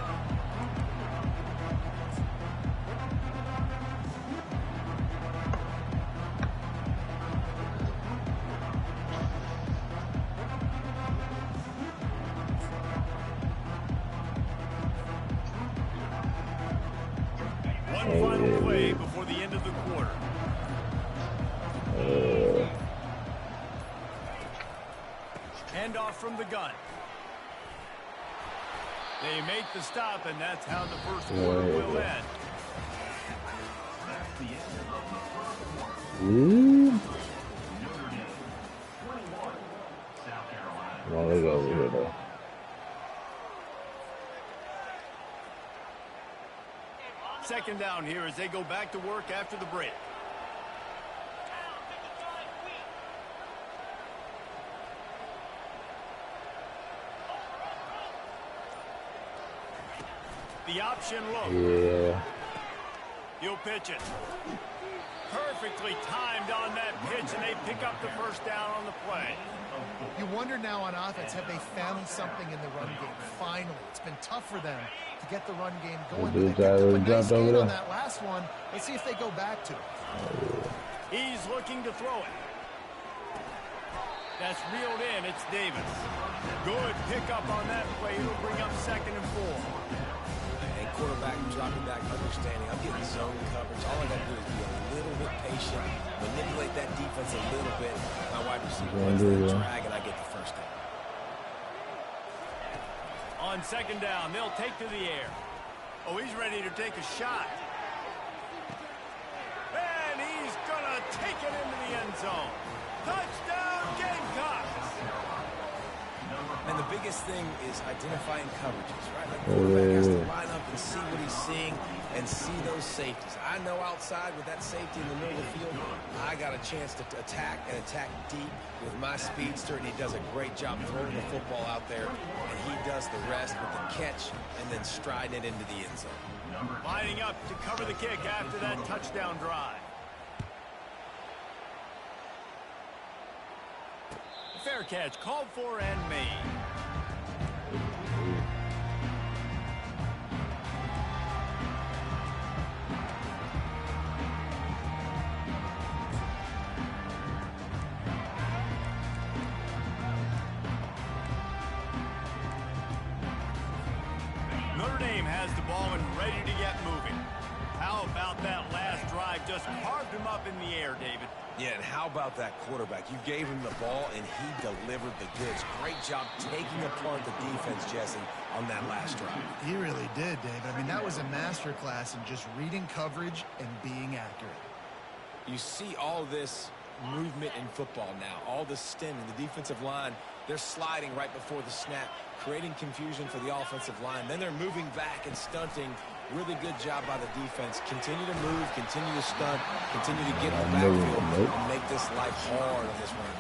One final play before the end of the quarter. Handoff from the gun. They make the stop, and that's how the first quarter will end. That's the end of the first quarter. Ooh. Notre Dame, 21, South Carolina. Well, they go over here, though. Second down here as they go back to work after the break. The option look. Yeah. He'll pitch it. Perfectly timed on that pitch, and they pick up the first down on the play. You wonder now on offense, have they found something in the run game? Finally, it's been tough for them to get the run game going. They picked up a nice gain on that last one. Let's see if they go back to it. He's looking to throw it. That's reeled in. It's Davis. Good pickup on that play. It'll bring up 2nd and 4. And quarterback dropping back, understanding I'm getting zone coverage. All I got to do is be a little bit patient, manipulate that defense a little bit. My wide receiver runs that drag, and I get the first down. On 2nd down, they'll take to the air. Oh, he's ready to take a shot. And he's going to take it into the end zone. Touchdown, Gamecocks! And the biggest thing is identifying coverages, right? The quarterback has to line up and see what he's seeing and see those safeties. I know outside with that safety in the middle of the field, I got a chance to attack and attack deep with my speedster, and he does a great job throwing the football out there, and he does the rest with the catch and then striding it into the end zone. Lining up to cover the kick after that touchdown drive. Fair catch called for and made. Notre Dame has the ball and ready to get moving. How about that last drive? Just carved him up in the air, David. Yeah, and how about that quarterback? You gave him the ball, and he delivered the goods. Great job taking apart the defense, Jesse, on that last drive. He really did, David. I mean, that was a masterclass in just reading coverage and being accurate. You see all this movement in football now, all the stemming, the defensive line, they're sliding right before the snap, creating confusion for the offensive line. Then they're moving back and stunting. Really good job by the defense. Continue to move, continue to stunt, continue to get in the backfield and make this life hard on this run.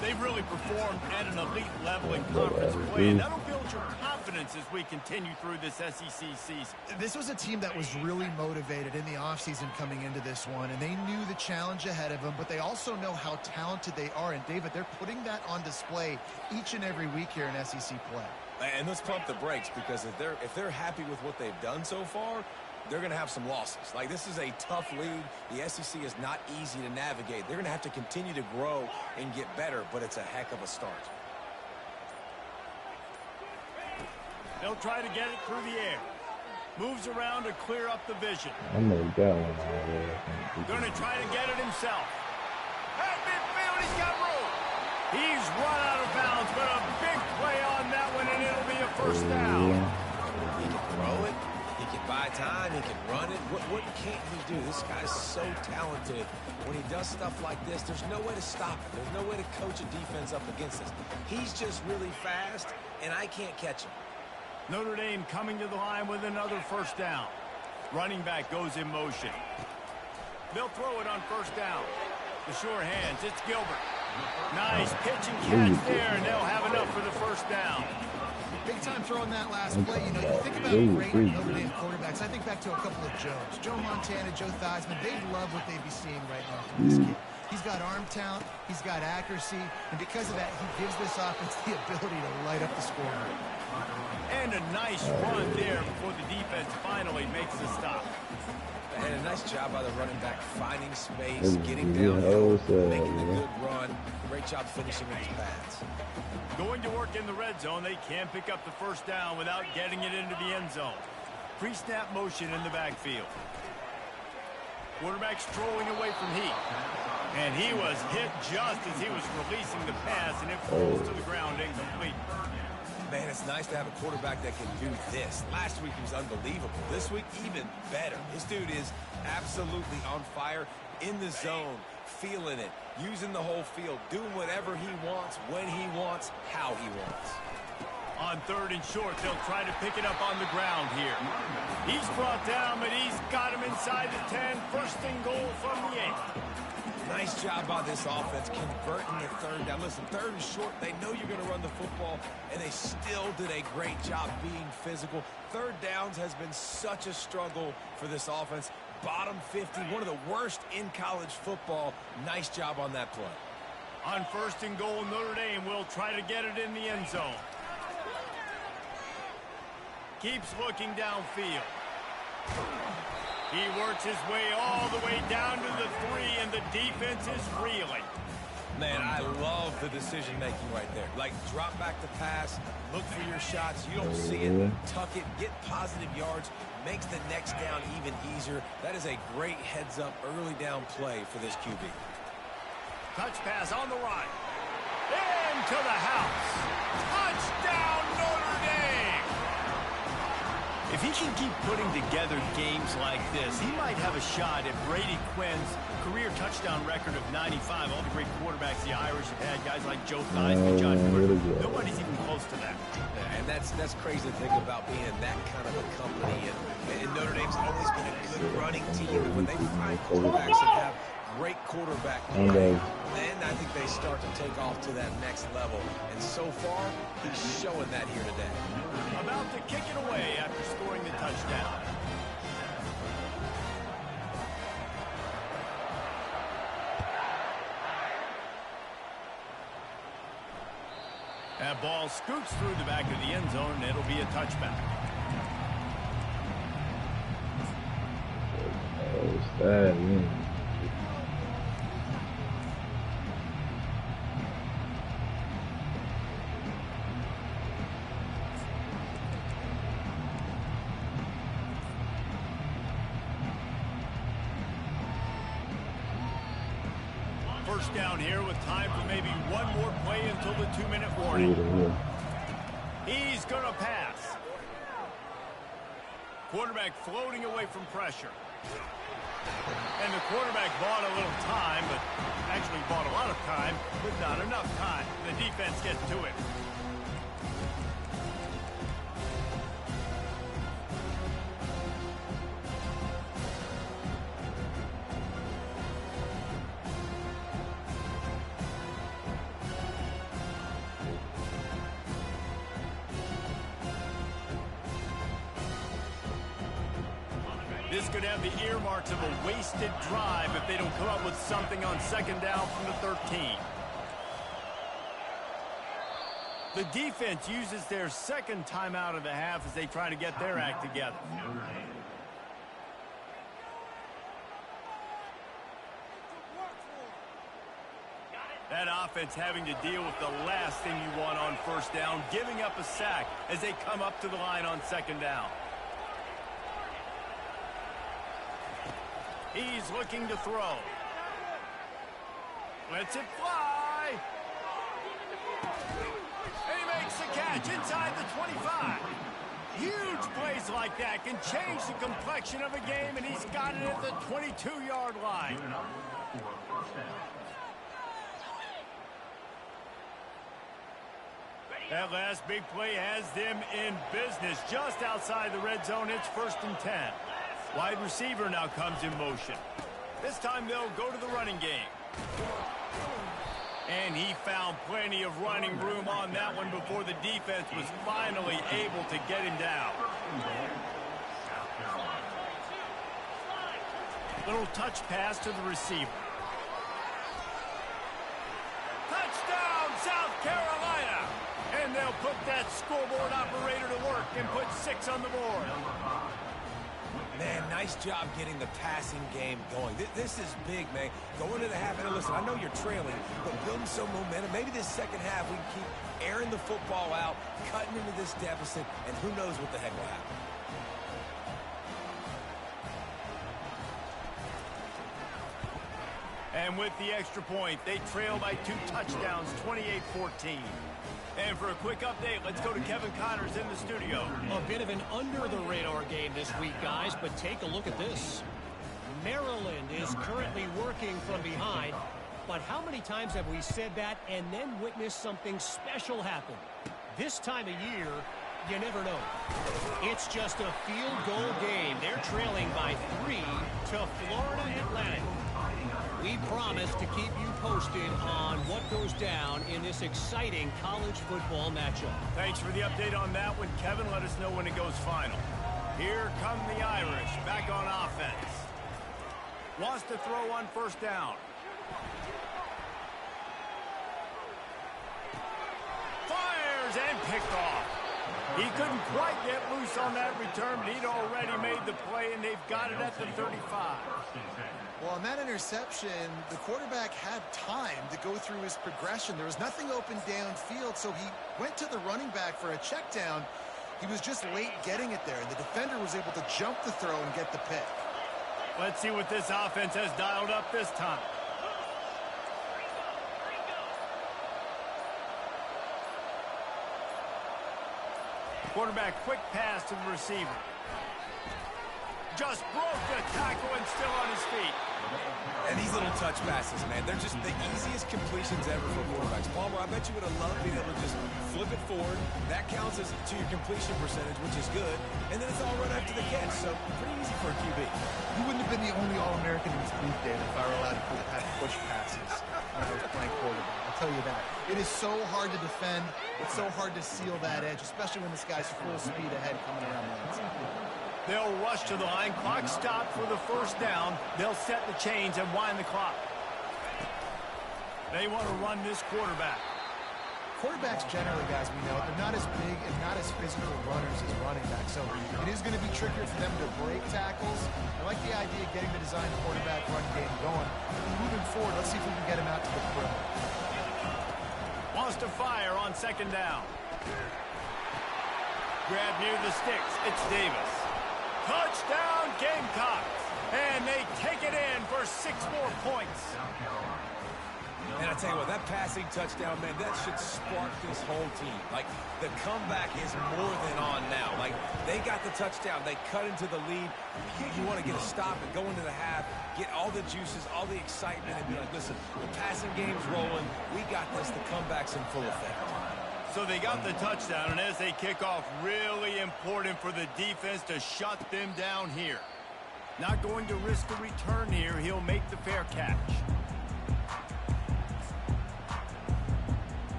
They've really performed at an elite level in conference play, and that'll build your confidence as we continue through this SEC season. This was a team that was really motivated in the offseason coming into this one, and they knew the challenge ahead of them, but they also know how talented they are. And, David, they're putting that on display each and every week here in SEC play. And let's pump the brakes, because if they're happy with what they've done so far, they're going to have some losses. Like, this is a tough league. The SEC is not easy to navigate. They're going to have to continue to grow and get better, but it's a heck of a start. They'll try to get it through the air. Moves around to clear up the vision. I'm going to Going to try to get it himself. At midfield, he's got room. He's run out of bounds, but a big play on that one, and it'll be a first down. He can throw it. He can buy time. He can run it. What can't he do? This guy's so talented. When he does stuff like this, there's no way to stop it. There's no way to coach a defense up against this. He's just really fast, and I can't catch him. Notre Dame coming to the line with another first down. Running back goes in motion. They'll throw it on first down. The sure hands, it's Gilbert. Nice pitch and catch there, and they'll have enough for the first down. Big time throwing that last play. You know, you think about great Notre Dame quarterbacks. I think back to a couple of Joes. Joe Montana, Joe Theismann. They love what they'd be seeing right now from this kid. He's got arm talent, he's got accuracy, and because of that, he gives this offense the ability to light up the scoreboard. And a nice run there before the defense finally makes the stop. And a nice job by the running back, finding space, getting downhill, making a good run. Great job finishing with his pads. Going to work in the red zone, they can't pick up the first down without getting it into the end zone. Pre-snap motion in the backfield. Quarterback strolling away from heat. And he was hit just as he was releasing the pass, and it falls to the ground incomplete. Man, it's nice to have a quarterback that can do this. Last week he was unbelievable. This week, even better. This dude is absolutely on fire, in the zone, feeling it, using the whole field, doing whatever he wants, when he wants, how he wants. On 3rd and short, they'll try to pick it up on the ground here. He's brought down, but he's got him inside the 10. First and goal from the 8. Nice job by this offense converting the 3rd down. Listen, 3rd and short, they know you're going to run the football, and they still did a great job being physical. 3rd downs has been such a struggle for this offense. Bottom 50, one of the worst in college football. Nice job on that play. On 1st and goal, Notre Dame will try to get it in the end zone. Keeps looking downfield. He works his way all the way down to the 3, and the defense is reeling. Man, I love the decision-making right there. Like, drop back the pass, look for your shots. You don't see it, tuck it, get positive yards, makes the next down even easier. That is a great heads-up, early down play for this QB. Touch pass on the right. Into the house. Touchdown, Notre Dame! If he can keep putting together games like this, he might have a shot at Brady Quinn's career touchdown record of 95. All the great quarterbacks the Irish have had, guys like Joe Theismann, John Cooper. Nobody's even close to that. And that's crazy to think about being in that kind of a company. And Notre Dame's always been a good running team. And when they find quarterbacks that have great quarterback play, then I think they start to take off to that next level. And so far, he's showing that here today. About to kick it away after scoring the touchdown. That ball scoots through the back of the end zone, and it'll be a touchback. What's that, man? First down here with time for maybe one more play until the 2-minute warning. He's going to pass. Quarterback floating away from pressure. And the quarterback bought a little time, but actually bought a lot of time, but not enough time. The defense gets to it. This could have the earmarks of a wasted drive if they don't come up with something on 2nd down from the 13. The defense uses their 2nd timeout of the half as they try to get their act together. That offense having to deal with the last thing you want on 1st down, giving up a sack as they come up to the line on 2nd down. He's looking to throw. Lets it fly. And he makes the catch inside the 25. Huge plays like that can change the complexion of a game, and he's got it at the 22-yard line. That last big play has them in business just outside the red zone. It's 1st and 10. Wide receiver now comes in motion. This time they'll go to the running game. And he found plenty of running room on that one before the defense was finally able to get him down. Little touch pass to the receiver. They'll put that scoreboard operator to work and put 6 on the board. Man, nice job getting the passing game going. This is big, man. Go into the half. And listen, I know you're trailing, but building some momentum. Maybe this second half we can keep airing the football out, cutting into this deficit, and who knows what the heck will happen. And with the extra point, they trail by 2 touchdowns, 28-14. And for a quick update, let's go to Kevin Connors in the studio. A bit of an under-the-radar game this week, guys, but take a look at this. Maryland is currently working from behind, but how many times have we said that and then witnessed something special happen? This time of year, you never know. It's just a field goal game. They're trailing by 3 to Florida Atlantic. We promise to keep you posted on what goes down in this exciting college football matchup. Thanks for the update on that one, Kevin. Let us know when it goes final. Here come the Irish, back on offense. Wants to throw on first down. Fires and picked off. He couldn't quite get loose on that return, but he'd already made the play, and they've got it at the 35. Well, on that interception, the quarterback had time to go through his progression. There was nothing open downfield, so he went to the running back for a check down. He was just late getting it there, and the defender was able to jump the throw and get the pick. Let's see what this offense has dialed up this time. Quarterback, quick pass to the receiver. Just broke the tackle and still on his feet. And these little touch passes, man, they're just the easiest completions ever for quarterbacks. Palmer, I bet you would have loved being able to just flip it forward. That counts as to your completion percentage, which is good. And then it's all right after the catch, so pretty easy for a QB. He wouldn't have been the only All-American in his group, David, if I were allowed to have push passes when I was playing quarterback. I'll tell you that. It is so hard to defend. It's so hard to seal that edge, especially when this guy's full speed ahead coming around the outside. They'll rush to the line. Clock stopped for the first down. They'll set the chains and wind the clock. They want to run this quarterback. Quarterbacks generally, guys, we know, they're not as big and not as physical runners as running backs. So it is going to be trickier for them to break tackles. I like the idea of getting the design quarterback run game going. Moving forward, let's see if we can get him out to the perimeter. Wants to fire on second down. Grab near the sticks. It's Davis. Touchdown, Gamecocks. And they take it in for 6 more points. And I tell you what, that passing touchdown, man, that should spark this whole team. Like, the comeback is more than on now. Like, they got the touchdown. They cut into the lead. You want to get a stop and go into the half, get all the juices, all the excitement, and be like, listen, the passing game's rolling. We got this. The comeback's in full effect. So they got the touchdown, and as they kick off, really important for the defense to shut them down here. Not going to risk a return here. He'll make the fair catch.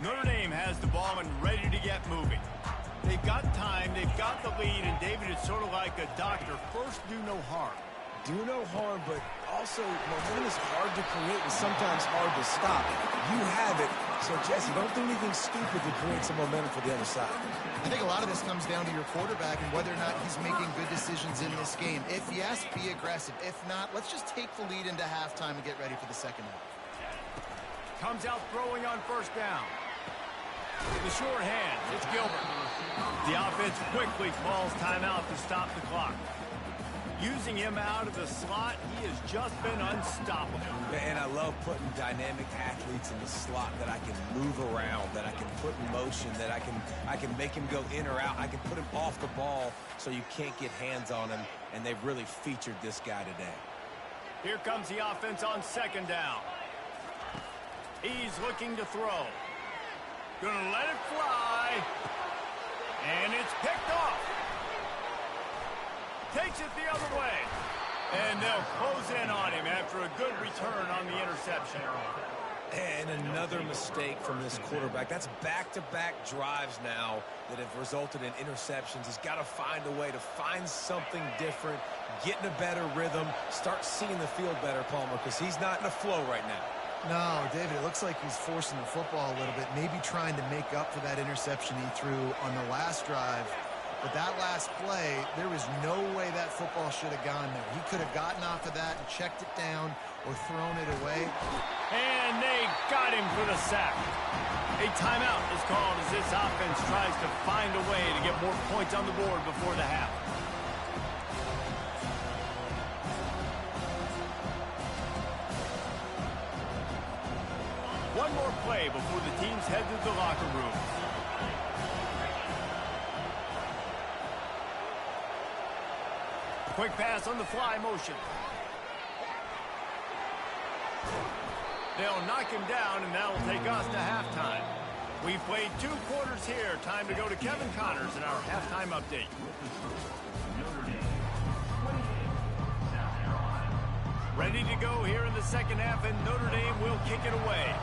Notre Dame has the ball and ready to get moving. They've got time, they've got the lead, and David, it's sort of like a doctor. First, do no harm. Do no harm, but also momentum is hard to create and sometimes hard to stop. You have it, so Jesse, don't do anything stupid to create some momentum for the other side. I think a lot of this comes down to your quarterback and whether or not he's making good decisions in this game. If yes, be aggressive. If not, let's just take the lead into halftime and get ready for the second half. Comes out throwing on first down. The short hand, it's Gilbert. The offense quickly calls timeout to stop the clock. Using him out of the slot, he has just been unstoppable. And I love putting dynamic athletes in the slot that I can move around, that I can put in motion, that I can make him go in or out. I can put him off the ball so you can't get hands on him, and they've really featured this guy today. Here comes the offense on second down. He's looking to throw. Gonna let it fly. And it's picked off. Takes it the other way. And they'll close in on him after a good return on the interception. And another mistake from this quarterback. That's back-to-back drives now that have resulted in interceptions. He's got to find a way to find something different, get in a better rhythm, start seeing the field better, Palmer, because he's not in a flow right now. No, David, it looks like he's forcing the football a little bit, maybe trying to make up for that interception he threw on the last drive. But that last play, there was no way that football should have gone there. He could have gotten off of that and checked it down or thrown it away. And they got him for the sack. A timeout is called as this offense tries to find a way to get more points on the board before the half. One more play before the teams head to the locker room. Quick pass on the fly motion. They'll knock him down, and that'll take us to halftime. We've played 2 quarters here. Time to go to Kevin Connors in our halftime update. Ready to go here in the second half, and Notre Dame will kick it away.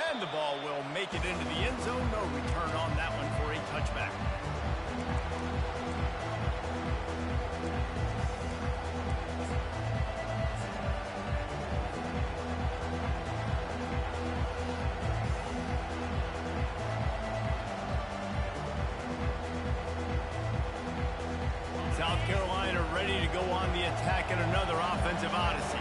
And the ball will make it into the end zone. No return on that one for a touchback. South Carolina ready to go on the attack in another offensive odyssey.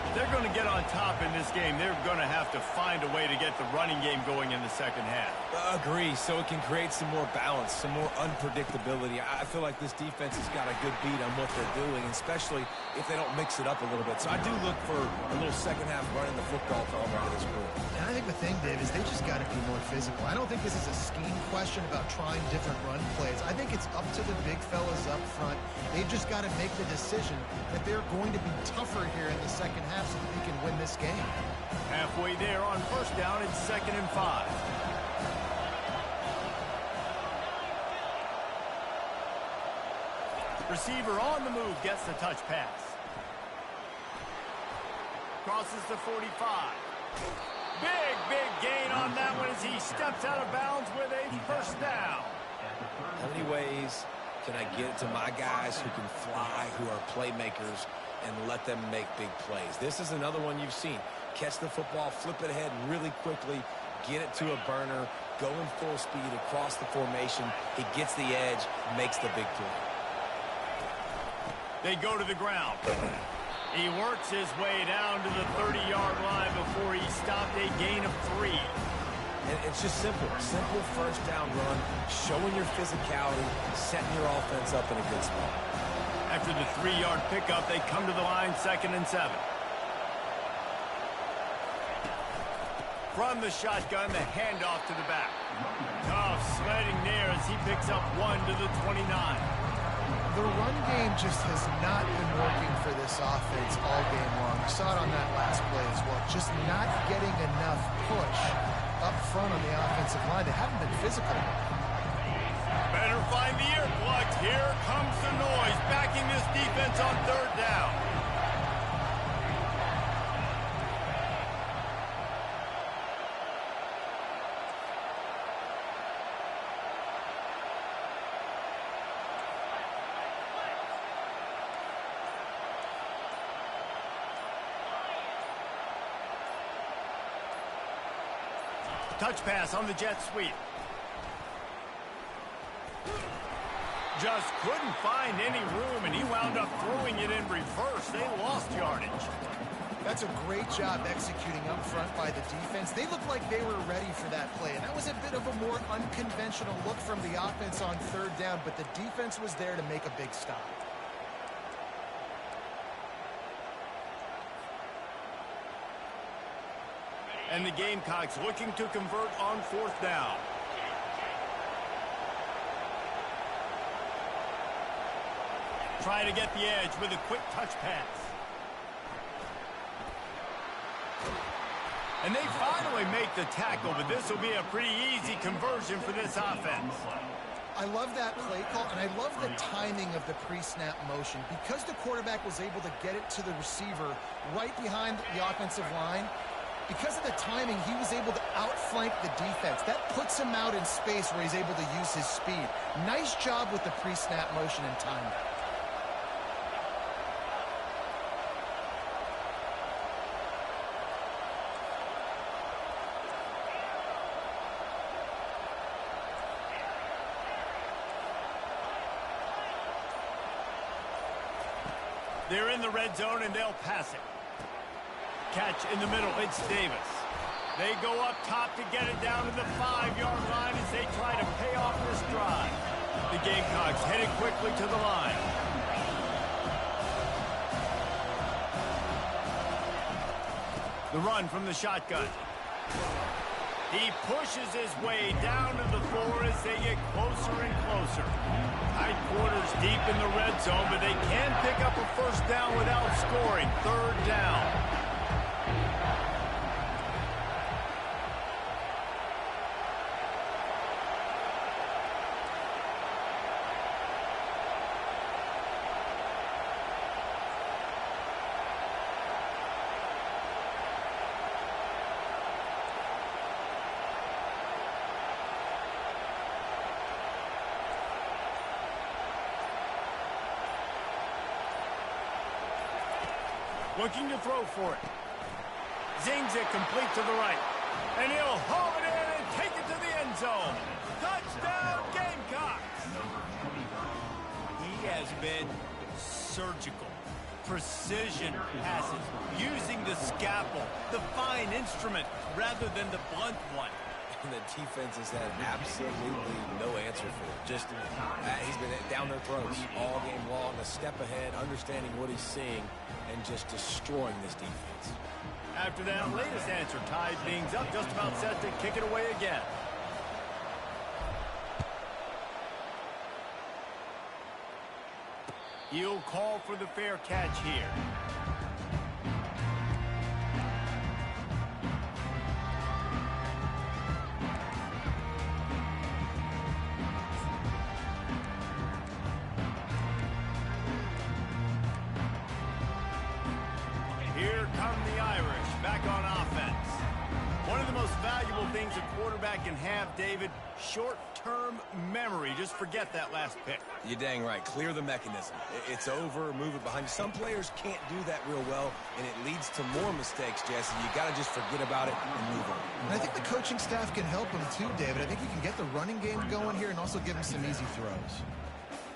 If they're going to get on top in this game, they're going to have to find a way to get the running game going in the second half. Agree, so it can create some more balance, some more unpredictability. I feel like this defense has got a good beat on what they're doing, especially if they don't mix it up a little bit. So I do look for a little second half running the football to all out of this group. And I think the thing, Dave, is they just got to be more physical. I don't think this is a scheme question about trying different run plays. I think it's up to the big fellas up front. They've just got to make the decision that they're going to be tougher here in the second half so that they can win this game. Halfway there on first down, it's 2nd and 5. Receiver on the move gets the touch pass. Crosses the 45. Big gain on that one as he steps out of bounds with a first down. How many ways can I get it to my guys who can fly, who are playmakers, and let them make big plays? This is another one you've seen. Catch the football, flip it ahead really quickly, get it to a burner, go in full speed across the formation. He gets the edge, makes the big play. They go to the ground. He works his way down to the 30-yard line before he stopped a gain of 3. And it's just simple first down run, showing your physicality, setting your offense up in a good spot. After the 3-yard pickup, they come to the line 2nd and 7. From the shotgun, the handoff to the back. Tough sledding there as he picks up 1 to the 29. The run game just has not been working for this offense all game long. We saw it on that last play as well. Just not getting enough push up front on the offensive line. They haven't been physical. Better find the earplugs. Here comes the noise, backing this defense on 3rd down. Touch pass on the jet sweep. Just couldn't find any room, and he wound up throwing it in reverse. They lost yardage. That's a great job executing up front by the defense. They looked like they were ready for that play, and that was a bit of a more unconventional look from the offense on 3rd down, but the defense was there to make a big stop. And the Gamecocks looking to convert on 4th down. Trying to get the edge with a quick touch pass. And they finally make the tackle, but this will be a pretty easy conversion for this offense. I love that play call, and I love the timing of the pre-snap motion. Because the quarterback was able to get it to the receiver right behind the offensive line, because of the timing, he was able to outflank the defense. That puts him out in space where he's able to use his speed. Nice job with the pre-snap motion and timing. They're in the red zone, and they'll pass it. Catch in the middle. It's Davis. They go up top to get it down to the 5-yard line as they try to pay off this drive. The Gamecocks headed quickly to the line. The run from the shotgun. He pushes his way down to the floor as they get closer and closer. Tight quarters deep in the red zone, but they can pick up a first down without scoring. 3rd down. Looking to throw for it. Zings it complete to the right. And he'll haul it in and take it to the end zone. Touchdown, Gamecocks! He has been surgical. Precision passes. Using the scalpel, the fine instrument, rather than the blunt one. And the defense has had absolutely no answer for it. Just, he's been down their throats all game long, a step ahead, understanding what he's seeing, and just destroying this defense. After that latest answer, tied things up, just about set to kick it away again. He'll call for the fair catch here. Here come the Irish back on offense. One of the most valuable things a quarterback can have, David, short-term memory. Just forget that last pick. You're dang right. Clear the mechanism. It's over, move it behind you. Some players can't do that real well, and it leads to more mistakes, Jesse. You got to just forget about it and move on. And I think the coaching staff can help him too, David. I think he can get the running game going here and also give him some easy throws.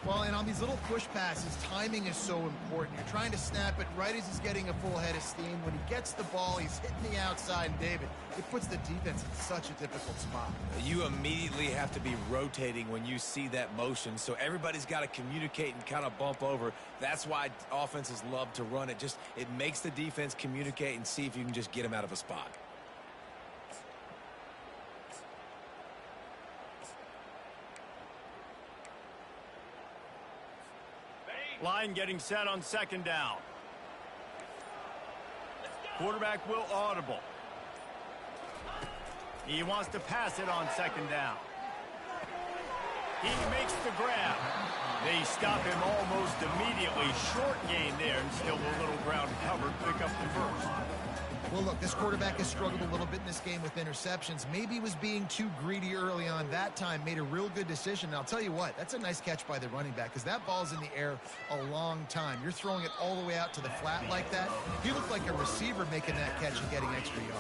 Well, and on these little push passes, timing is so important. You're trying to snap it right as he's getting a full head of steam. When he gets the ball, he's hitting the outside, and David, it puts the defense in such a difficult spot. You immediately have to be rotating when you see that motion, so everybody's got to communicate and kind of bump over. That's why offenses love to run it. It makes the defense communicate and see if you can just get him out of a spot. Line getting set on 2nd down. Quarterback will audible. He wants to pass it on 2nd down. He makes the grab. They stop him almost immediately. Short gain there, and still a little ground covered. Pick up the first. Well, look, this quarterback has struggled a little bit in this game with interceptions. Maybe he was being too greedy early on. That time made a real good decision. And I'll tell you what, that's a nice catch by the running back because that ball's in the air a long time. You're throwing it all the way out to the flat like that. He looked like a receiver making that catch and getting extra yards.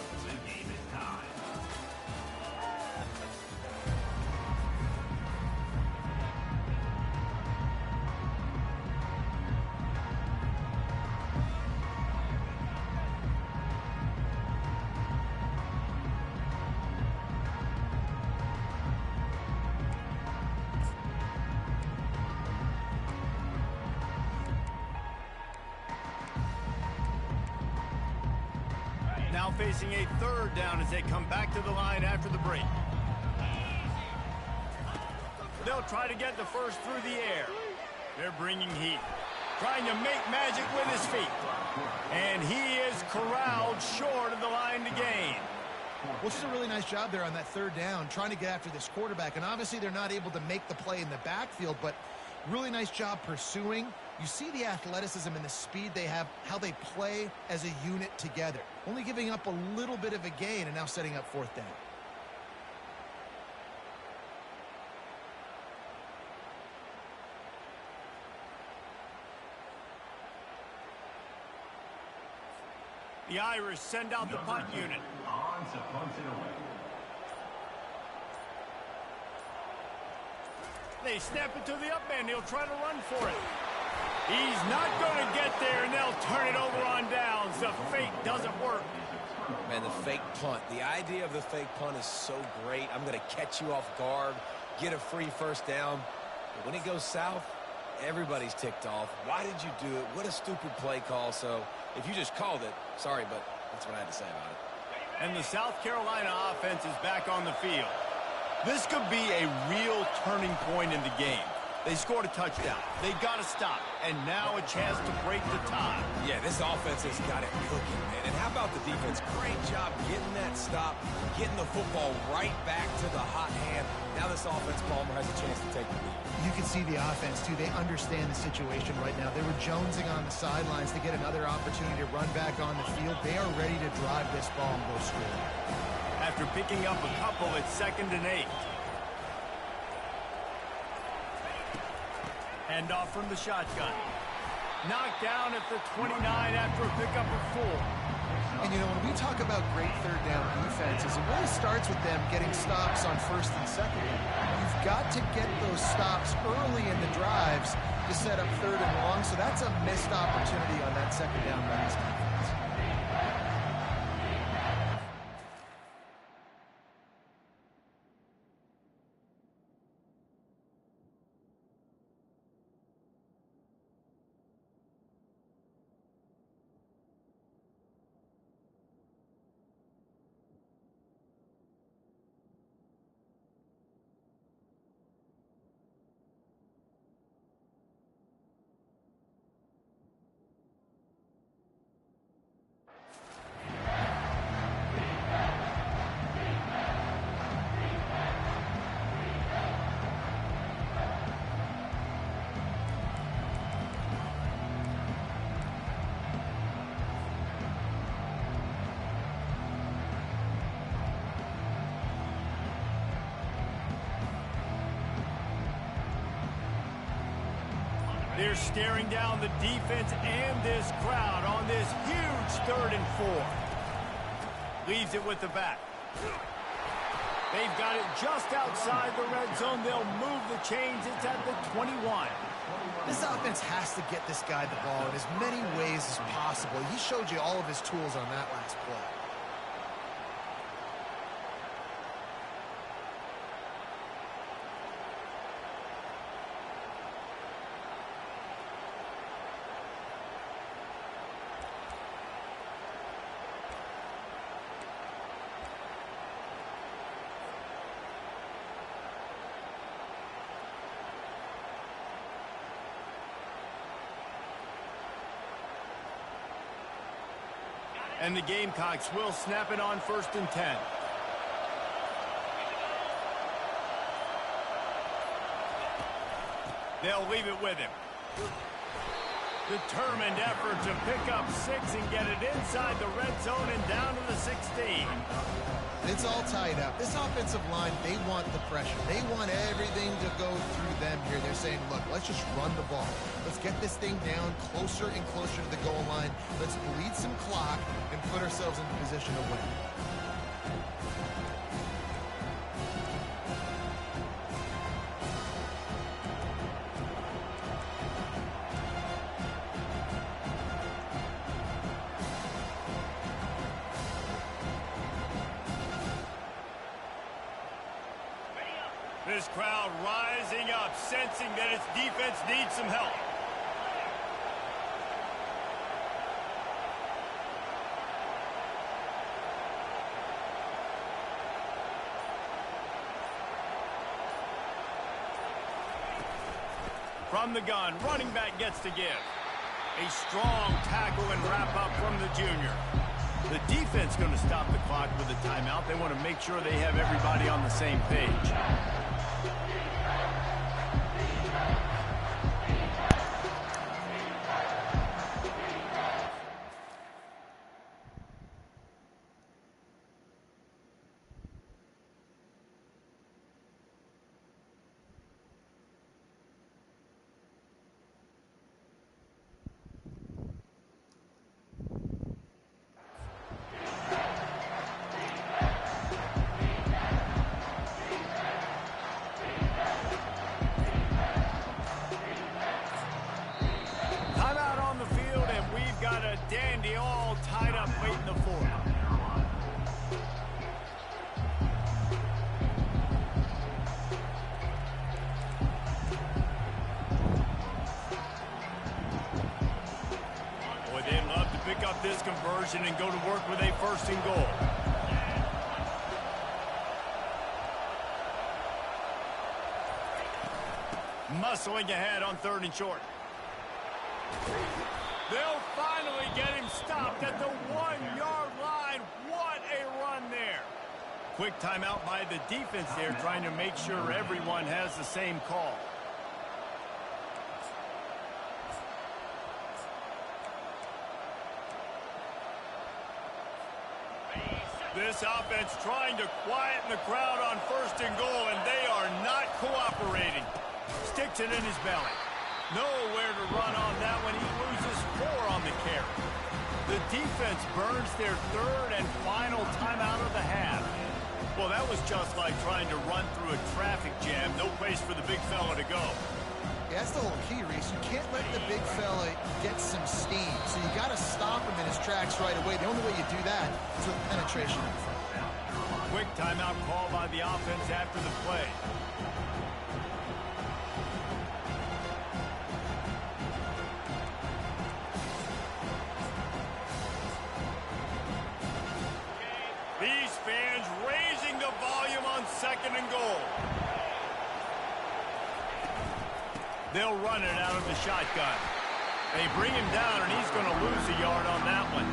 Now facing a 3rd down as they come back to the line after the break. They'll try to get the first through the air. They're bringing heat. Trying to make magic with his feet. And he is corralled short of the line to gain. Well, just a really nice job there on that third down, trying to get after this quarterback. And obviously they're not able to make the play in the backfield, but really nice job pursuing. You see the athleticism and the speed they have, how they play as a unit together. Only giving up a little bit of a gain and now setting up fourth down. The Irish send out the punt unit. On to punt it away. They snap it to the up man. He'll try to run for it. He's not going to get there, and they'll turn it over on downs. The fake doesn't work. Man, the fake punt. The idea of the fake punt is so great. I'm going to catch you off guard, get a free first down. But when it goes south, everybody's ticked off. Why did you do it? What a stupid play call. So if you just called it, sorry, but that's what I had to say about it. And the South Carolina offense is back on the field. This could be a real turning point in the game. They scored a touchdown. They got to stop. And now a chance to break the tie. Yeah, this offense has got it cooking, man. And how about the defense? Great job getting that stop, getting the football right back to the hot hand. Now this offense, Palmer, has a chance to take the lead. You can see the offense, too. They understand the situation right now. They were jonesing on the sidelines to get another opportunity to run back on the field. They are ready to drive this ball and go score. After picking up a couple, it's 2nd and 8. Handoff from the shotgun. Knocked down at the 29 after a pickup of 4. And, you know, when we talk about great third down defenses, it really starts with them getting stops on first and second. You've got to get those stops early in the drives to set up third and long, so that's a missed opportunity on that second down by this defense. They're staring down the defense and this crowd on this huge 3rd and 4. Leaves it with the back. They've got it just outside the red zone. They'll move the chains. It's at the 21. This offense has to get this guy the ball in as many ways as possible. He showed you all of his tools on that last play. And the Gamecocks will snap it on 1st and 10. They'll leave it with him. Determined effort to pick up 6 and get it inside the red zone and down to the 16. It's all tied up. This offensive line, they want the pressure. They want everything to go through them here. They're saying, look, let's just run the ball. Let's get this thing down closer and closer to the goal line. Let's bleed some clock and put ourselves in position to win. This crowd rising up, sensing that its defense needs some help. From the gun, running back gets to give. A strong tackle and wrap up from the junior. The defense going to stop the clock with a timeout. They want to make sure they have everybody on the same page. Dandy all tied up late in the fourth. Boy, they'd love to pick up this conversion and go to work with a first and goal. Muscling ahead on 3rd and short. They'll finally get him stopped at the 1-yard line. What a run there. Quick timeout by the defense there, trying to make sure everyone has the same call. This offense trying to quieten the crowd on 1st and goal, and they are not cooperating. Sticks it in his belly. Nowhere to run on that one. He loses 4 on the carry. The defense burns their 3rd and final timeout of the half. Well, that was just like trying to run through a traffic jam. No place for the big fella to go. Yeah, that's the whole key, Reese. You can't let the big fella get some steam. So you got to stop him in his tracks right away. The only way you do that is with penetration in front. Quick timeout call by the offense after the play. These fans raising the volume on 2nd and goal. They'll run it out of the shotgun. They bring him down, and he's going to lose a yard on that one.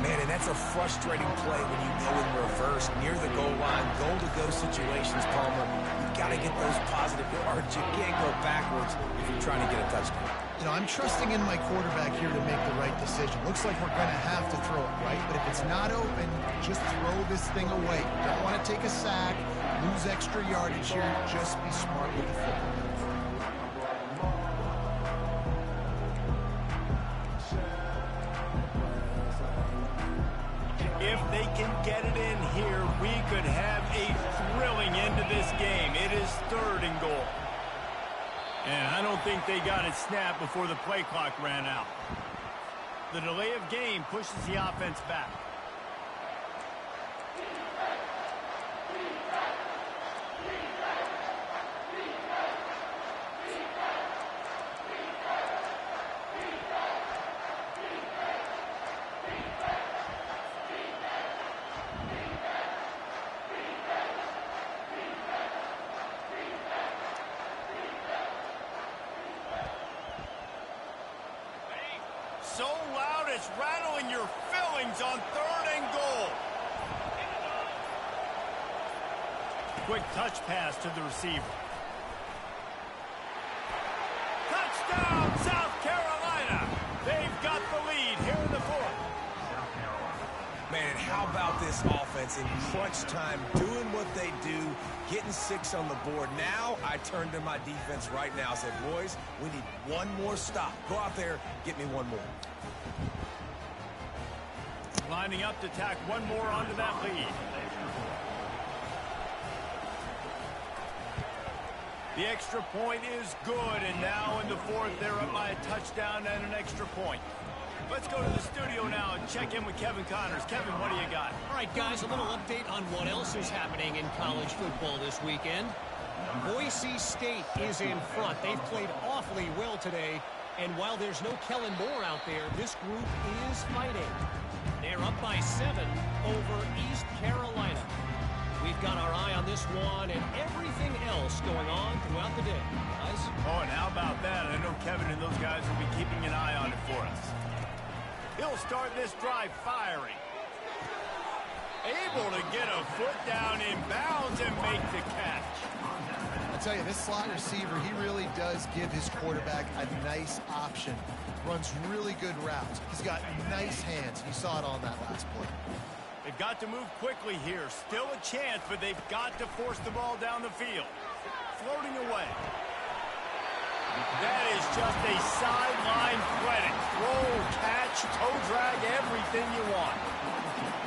Man, and that's a frustrating play when you go in reverse near the goal line. Goal-to-go situations, Palmer. You've got to get those positive yards. You can't go backwards if you're trying to get a touchdown. You know, I'm trusting in my quarterback here to make the right decision. Looks like we're going to have to throw it, right? But if it's not open, just throw this thing away. Don't want to take a sack, lose extra yardage here. Just be smart with the football. If they can get it in here, we could have a thrilling end to this game. It is 3rd and goal. And I don't think they got it snapped before the play clock ran out. The delay of game pushes the offense back. So loud it's rattling your fillings on 3rd and goal. Quick touch pass to the receiver. Touchdown, South Carolina. They've got the lead here in the 4th. Man, how about this offense in crunch time, doing what they do, getting 6 on the board. Now I turn to my defense right now. I said, boys, we need one more stop. Go out there, get me one more. Lining up to tack one more onto that lead. The extra point is good, and now in the 4th, they're up by a touchdown and an extra point. Let's go to the studio now and check in with Kevin Connors. Kevin, what do you got? All right, guys, a little update on what else is happening in college football this weekend. Boise State is in front. They've played awfully well today, and while there's no Kellen Moore out there, this group is fighting. They're up by 7 over East Carolina. We've got our eye on this one and everything else going on throughout the day, guys. Oh, and how about that? I know Kevin and those guys will be keeping an eye on it for us. He'll start this drive firing. Able to get a foot down in bounds and make the catch. I tell you, this slot receiver, he really does give his quarterback a nice option. Runs really good routes. He's got nice hands. You saw it on that last play. They've got to move quickly here. Still a chance, but they've got to force the ball down the field. Floating away. That is just a sideline credit. Throw, catch, toe drag, everything you want.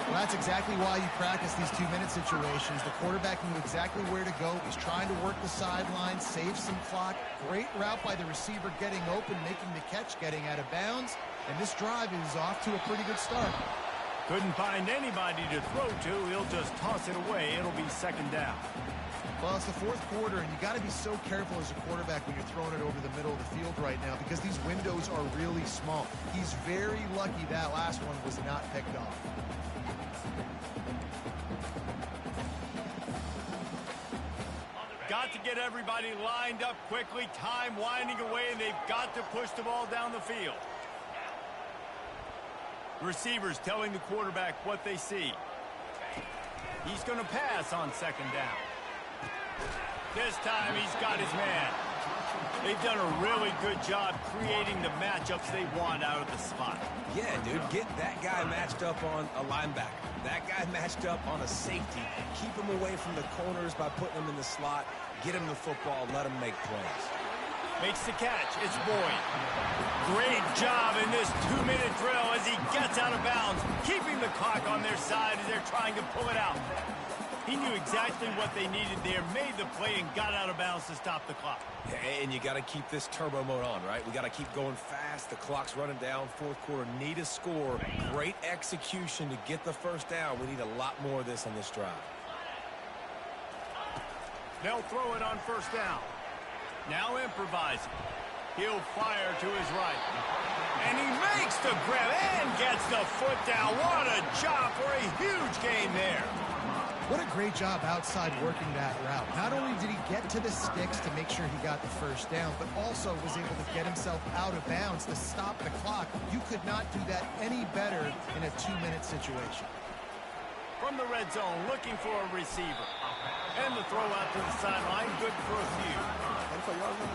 Well, that's exactly why you practice these 2-minute situations. The quarterback knew exactly where to go. He's trying to work the sideline, save some clock. Great route by the receiver getting open, making the catch, getting out of bounds. And this drive is off to a pretty good start. Couldn't find anybody to throw to. He'll just toss it away. It'll be second down. Well, it's the fourth quarter, and you got to be so careful as a quarterback when you're throwing it over the middle of the field right now because these windows are really small. He's very lucky that last one was not picked off. Got to get everybody lined up quickly. Time winding away, and they've got to push the ball down the field. Receivers telling the quarterback what they see. He's going to pass on second down. This time he's got his man. They've done a really good job creating the matchups they want out of the slot. Yeah, dude, get that guy matched up on a linebacker. That guy matched up on a safety. Keep him away from the corners by putting him in the slot. Get him the football. Let him make plays. Makes the catch. It's Boyd. Great job in this 2-minute drill as he gets out of bounds, keeping the clock on their side as they're trying to pull it out. He knew exactly what they needed there, made the play, and got out of bounds to stop the clock. Yeah, and you got to keep this turbo mode on, right? We got to keep going fast. The clock's running down. Fourth quarter, need a score. Great execution to get the first down. We need a lot more of this on this drive. They'll throw it on first down. Now improvising. He'll fire to his right. And he makes the grab and gets the foot down. What a job for a huge gain there. What a great job outside working that route. Not only did he get to the sticks to make sure he got the first down, but also was able to get himself out of bounds to stop the clock. You could not do that any better in a 2-minute situation. From the red zone, looking for a receiver. And the throw out to the sideline, good for a few.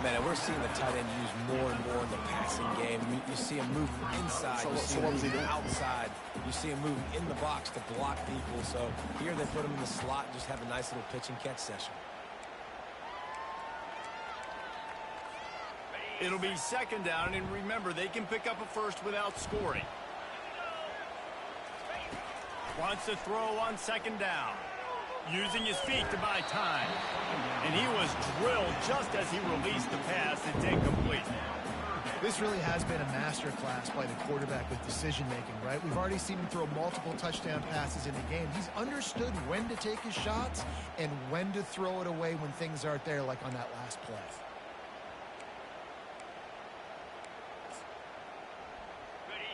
Man, we're seeing the tight end used more and more in the passing game. You see him moving inside, you see him moving outside, you see him moving in the box to block people. So here they put him in the slot, just have a nice little pitch and catch session. It'll be second down, and remember, they can pick up a first without scoring. Wants to throw on second down. Using his feet to buy time. And he was drilled just as he released the pass. It's incomplete. This really has been a masterclass by the quarterback with decision-making, right? We've already seen him throw multiple touchdown passes in the game. He's understood when to take his shots and when to throw it away when things aren't there, like on that last play.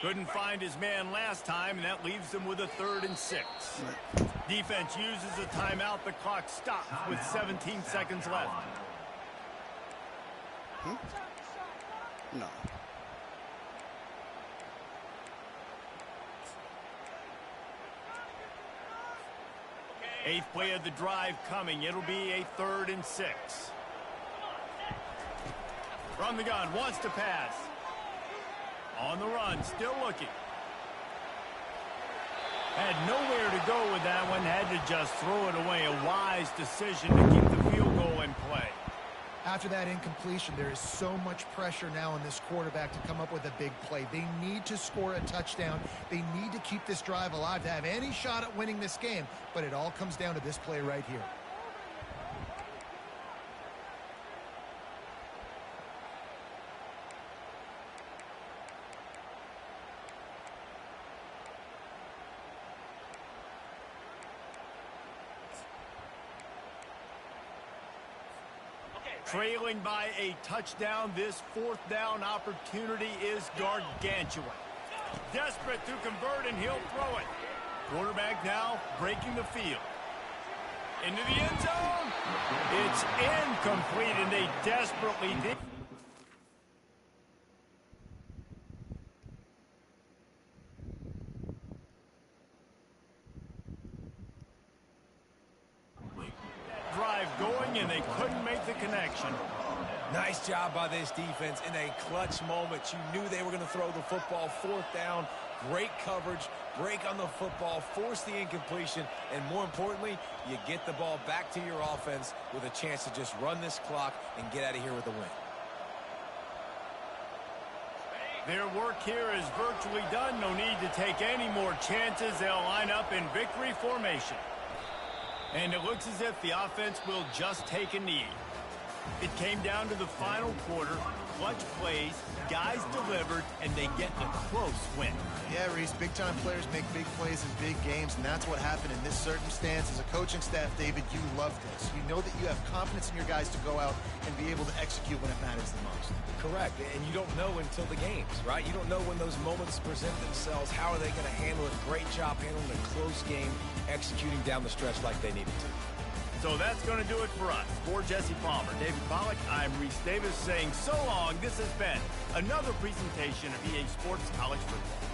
Couldn't find his man last time, and that leaves him with a 3rd and 6. Defense uses a timeout. The clock stops with 17 seconds left. No. Eighth play of the drive coming. It'll be a 3rd and 6. From the gun, wants to pass. On the run, still looking. Had nowhere to go with that one. Had to just throw it away. A wise decision to keep the field goal in play. After that incompletion, there is so much pressure now on this quarterback to come up with a big play. They need to score a touchdown. They need to keep this drive alive to have any shot at winning this game. But it all comes down to this play right here. Trailing by a touchdown, this 4th down opportunity is gargantuan. Desperate to convert, and he'll throw it. Quarterback now breaking the field. Into the end zone. It's incomplete, and they desperately did. throwing, and they couldn't make the connection. Nice job by this defense in a clutch moment. You knew they were going to throw the football. Fourth down, great coverage, break on the football, force the incompletion, and more importantly, you get the ball back to your offense with a chance to just run this clock and get out of here with a win. Their work here is virtually done. No need to take any more chances. They'll line up in victory formation. And it looks as if the offense will just take a knee. It came down to the final quarter. Clutch plays, guys delivered, and they get a close win. Yeah, Reese, big-time players make big plays in big games, and that's what happened in this circumstance. As a coaching staff, David, you love this. You know that you have confidence in your guys to go out and be able to execute when it matters the most. Correct, and you don't know until the games, right? You don't know when those moments present themselves. How are they going to handle it? Great job handling a close game, executing down the stretch like they needed to. So that's going to do it for us. For Jesse Palmer, David Pollack, I'm Reese Davis saying so long. This has been another presentation of EA Sports College Football.